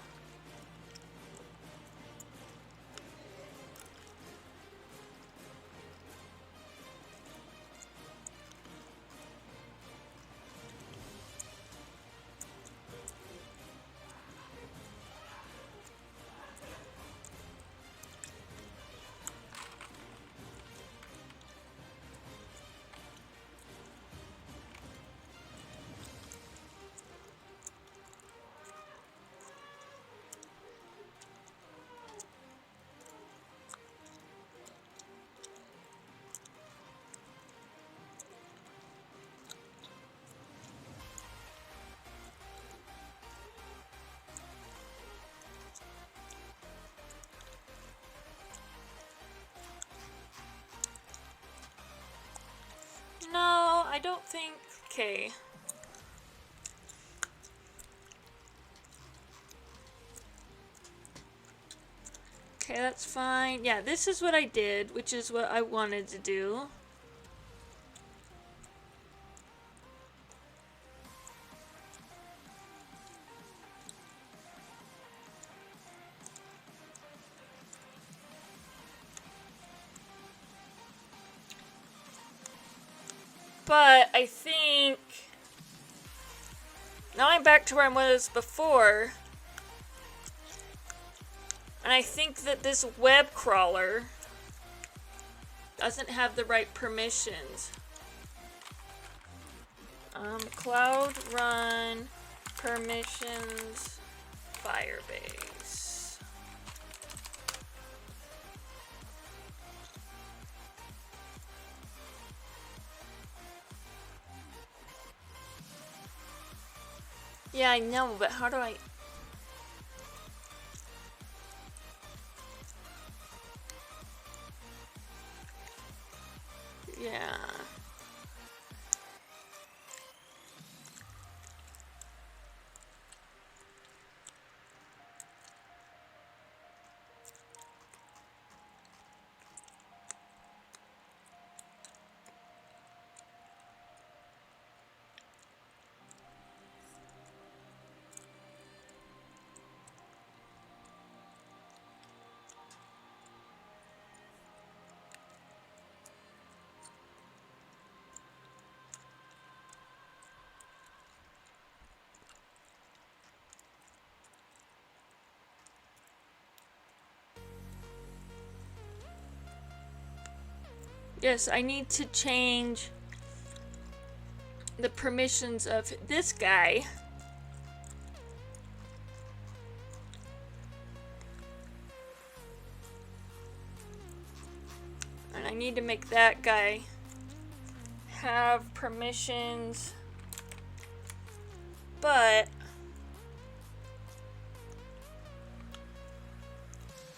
No, I don't think... Okay. Okay, that's fine. Yeah, this is what I did, which is what I wanted to do. But I think... Now I'm back to where I was before. And I think that this web crawler doesn't have the right permissions. Cloud run permissions Firebase. Yeah, I know, but how do I... Yeah. Yes, I need to change the permissions of this guy. And I need to make that guy have permissions. But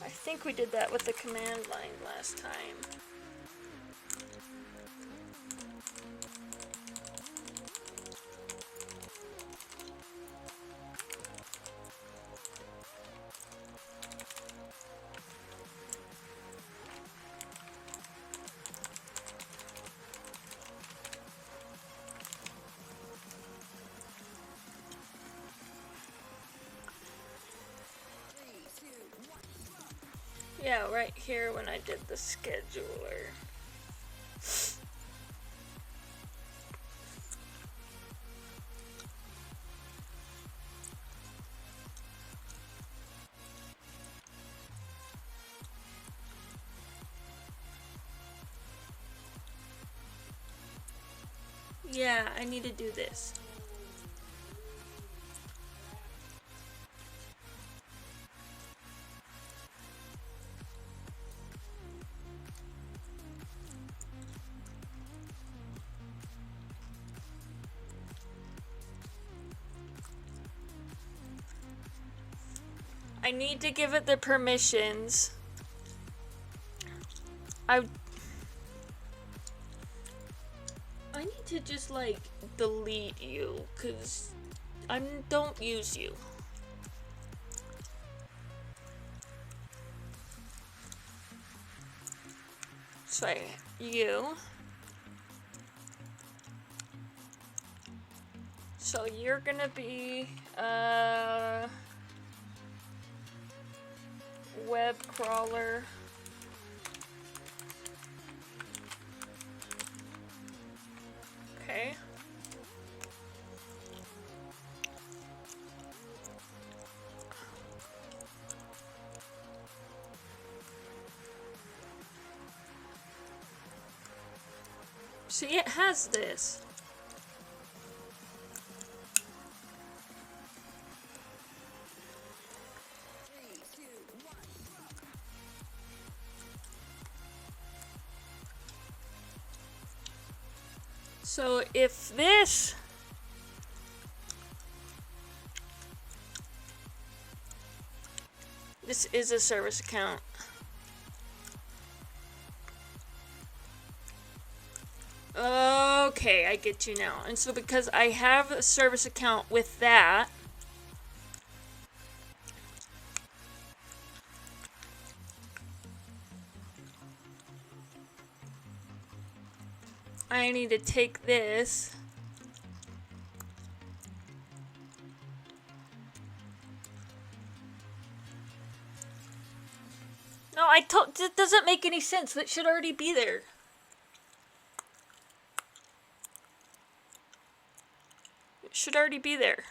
I think we did that with the command line last time. Yeah, right here when I did the scheduler. Yeah, I need to do this. I need to give it the permissions. I need to just like delete you because I don't use you. Sorry, you. So you're gonna be web crawler. Okay. See, it has this. So if this is a service account. Okay, I get you now. And so because I have a service account with that, I need to take this. No, it doesn't make any sense. That should already be there. It should already be there.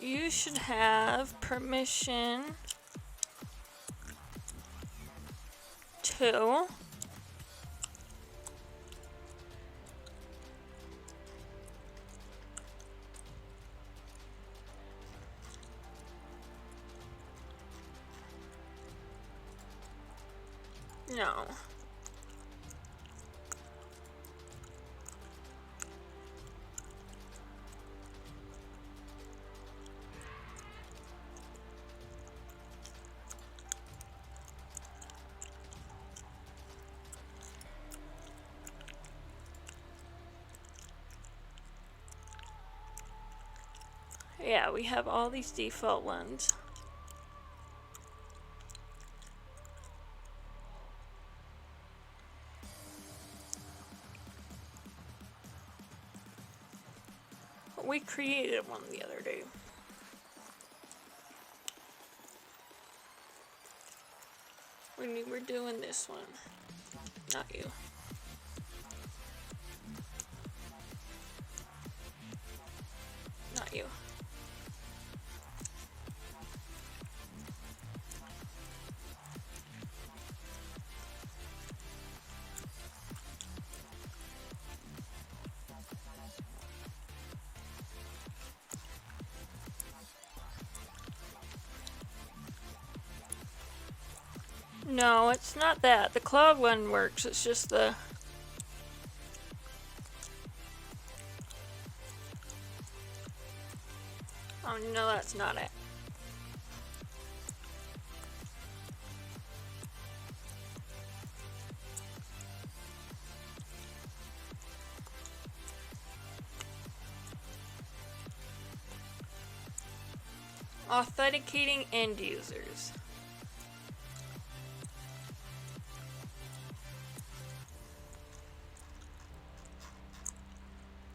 You should have permission 2. No. Yeah, we have all these default ones. We created one the other day. When we were doing this one. Not you. Not you. No, it's not that. The cloud one works. It's just the... Oh, no, that's not it. Authenticating end users.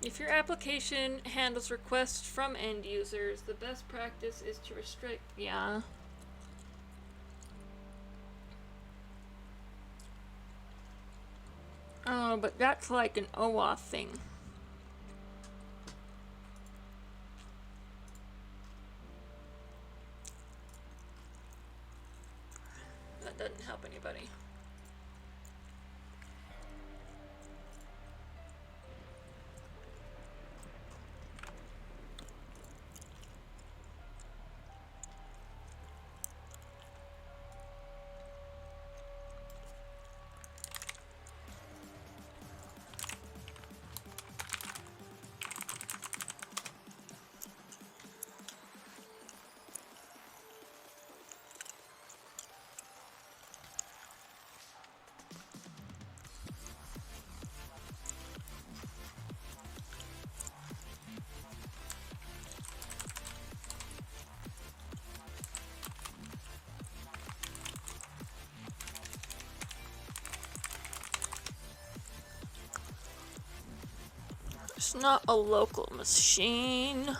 If your application handles requests from end users, the best practice is to restrict... Yeah. Oh, but that's like an OAuth thing. That doesn't help anybody. It's not a local machine.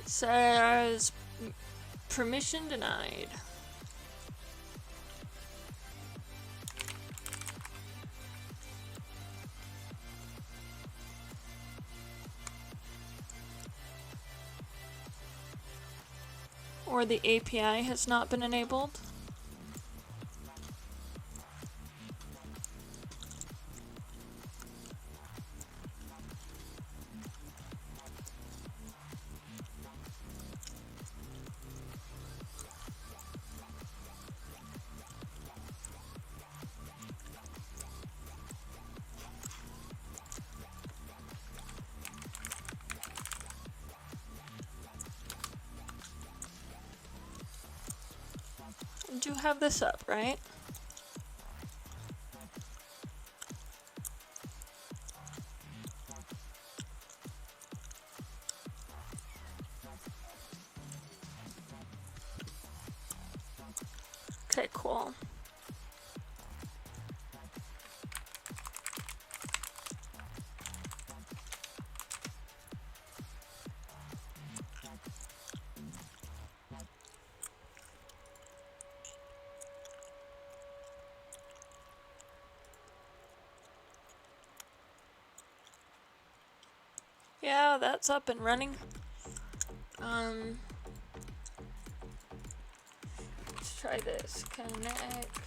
It says permission denied. Or the API has not been enabled. You do have this up, right? Okay, cool. Yeah, that's up and running. Let's try this. Connect.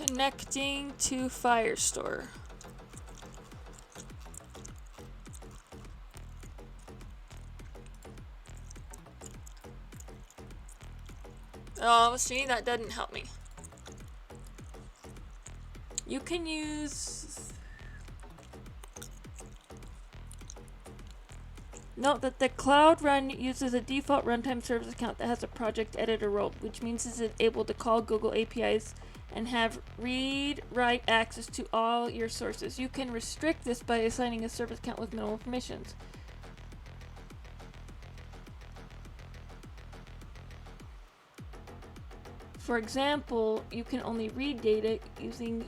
Connecting to Firestore. Oh, see, that doesn't help me. You can use... Note that the Cloud Run uses a default runtime service account that has a project editor role, which means it's able to call Google APIs and have read-write access to all your sources. You can restrict this by assigning a service account with minimal permissions. For example, you can only read data using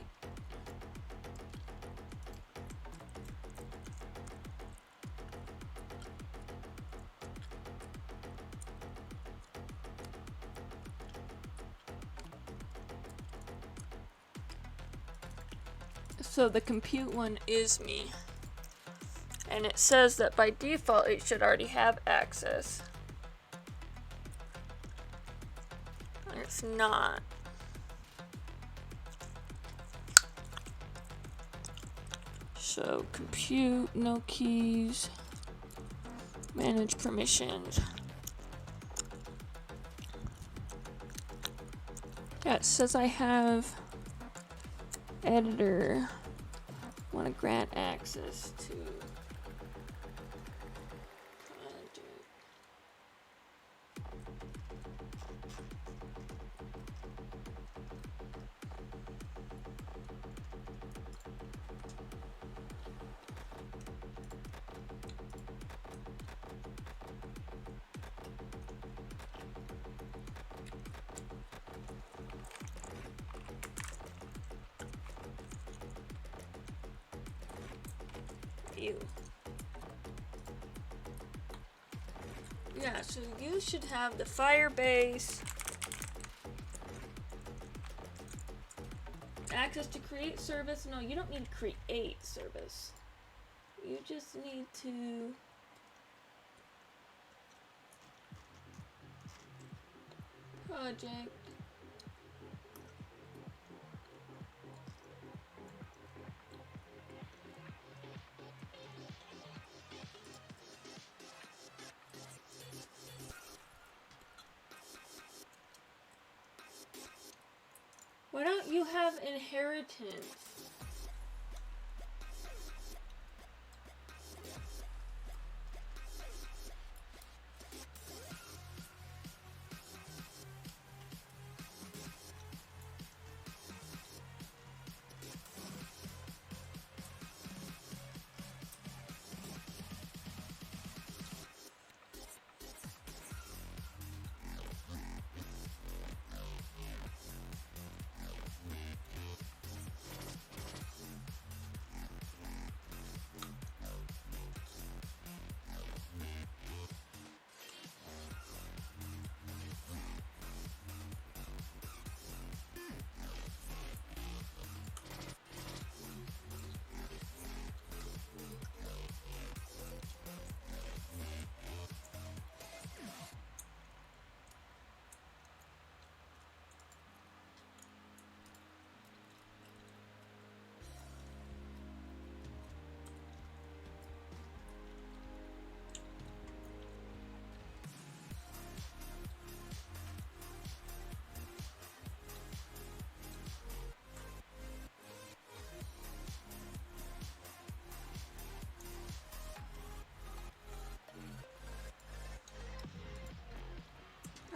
so the compute one is me. And it says that by default it should already have access. And it's not. So compute, no keys, manage permissions. Yeah, it says I have editor. Want to grant access to view. Yeah, so you should have the Firebase access to create service. No, you don't need to create service. You just need to project. Why don't you have inheritance?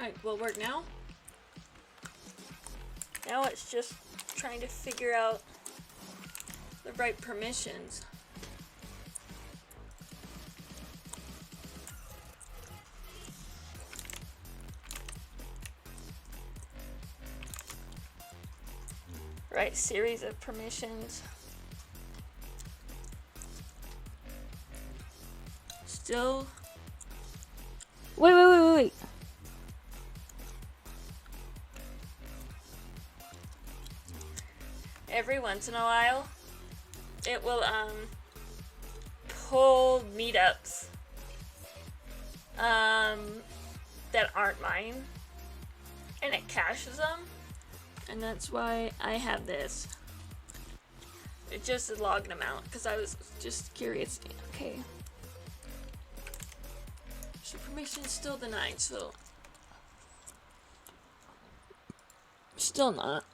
Alright, will work now? Now it's just trying to figure out the right permissions. right series of permissions. Still. Wait. Every once in a while, it will pull meetups that aren't mine, and it caches them, and that's why I have this. It just is logging them out because I was just curious. Okay. So permission is still denied, so still not.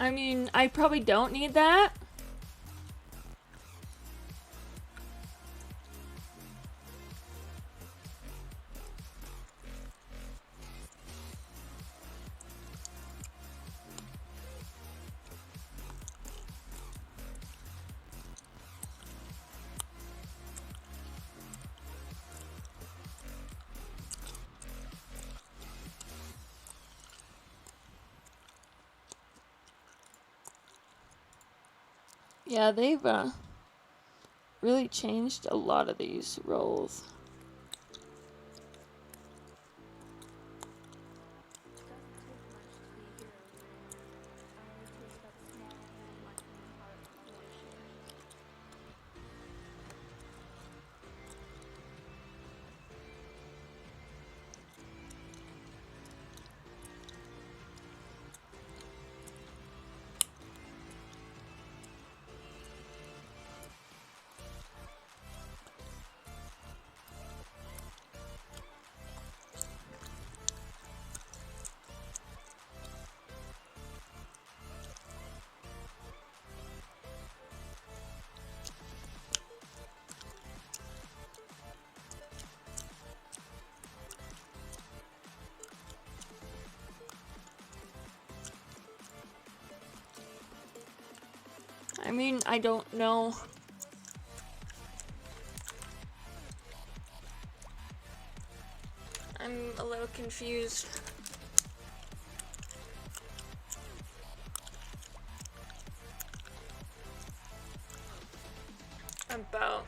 I mean, I probably don't need that. Yeah, they've really changed a lot of these roles. I mean, I don't know. I'm a little confused. About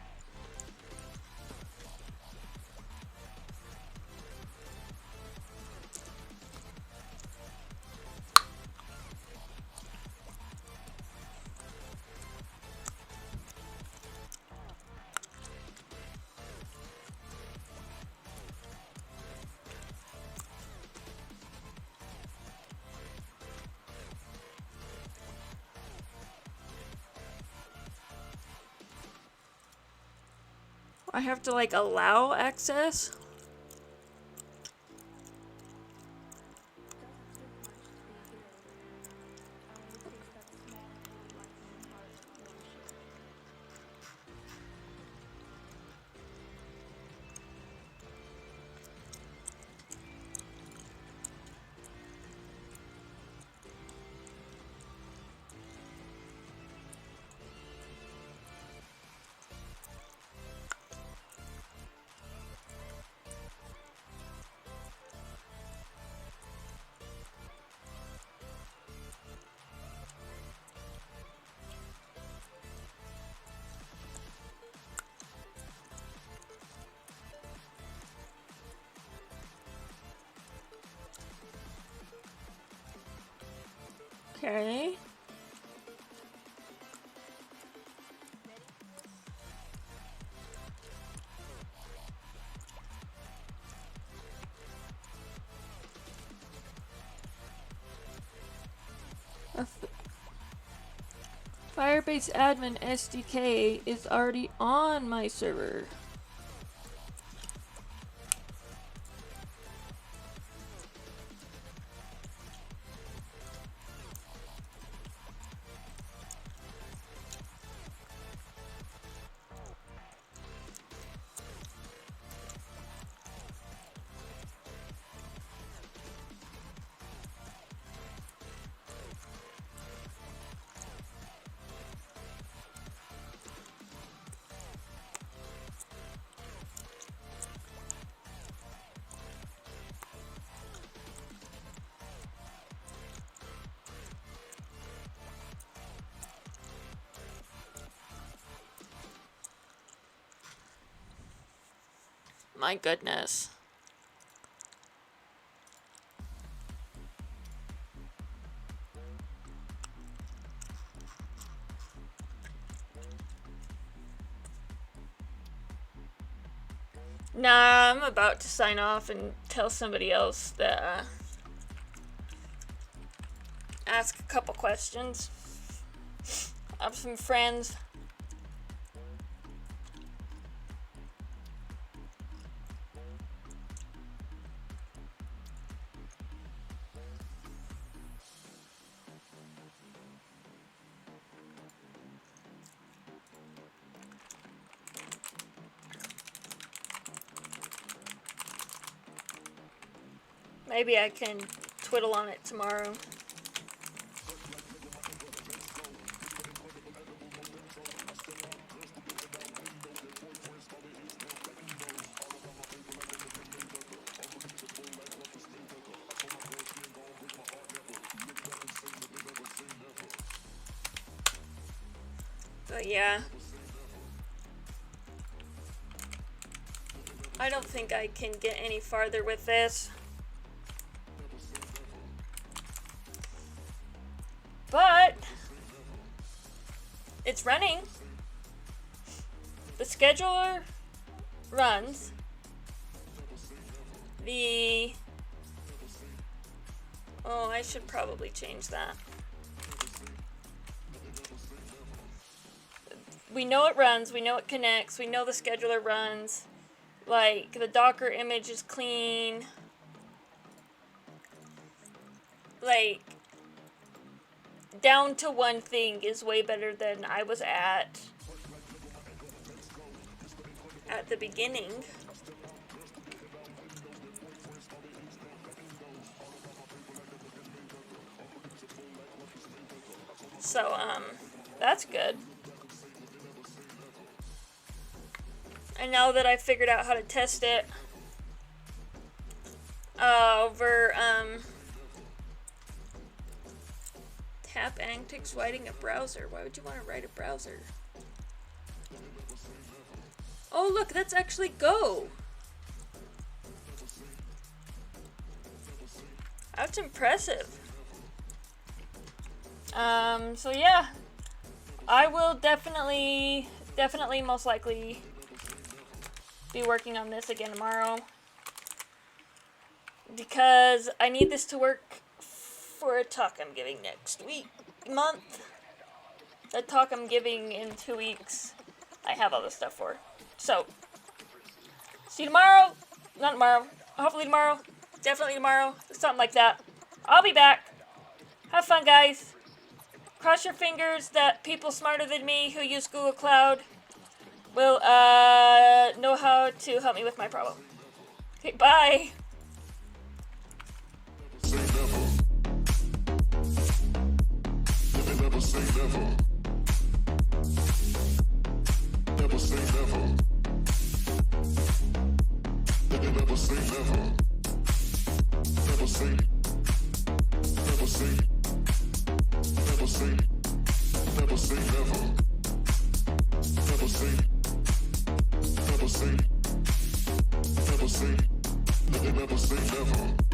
I have to like allow access. Okay. Firebase admin SDK is already on my server. My goodness. Nah, I'm about to sign off and tell somebody else that, ask a couple questions. I have some friends. Maybe I can twiddle on it tomorrow. But yeah. I don't think I can get any farther with this. But it's running. The scheduler runs. Oh, I should probably change that. We know it runs, we know it connects, we know the scheduler runs. Like, the Docker image is clean. Like, down to one thing is way better than I was at the beginning. So, that's good. And now that I figured out how to test it over tap antics writing a browser. Why would you want to write a browser? Oh look, that's actually Go. That's impressive. So yeah, I will definitely most likely be working on this again tomorrow because I need this to work for a talk I'm giving next month. The talk I'm giving in 2 weeks, I have all this stuff for. So, see you tomorrow. Not tomorrow. Hopefully tomorrow. Definitely tomorrow. Something like that. I'll be back. Have fun, guys. Cross your fingers that people smarter than me who use Google Cloud will know how to help me with my problem. Okay, bye. Never say never. Never say never. Never say never. Never say. Never say. Never say. Never say never. Never say. Never say. Never say. Never say never.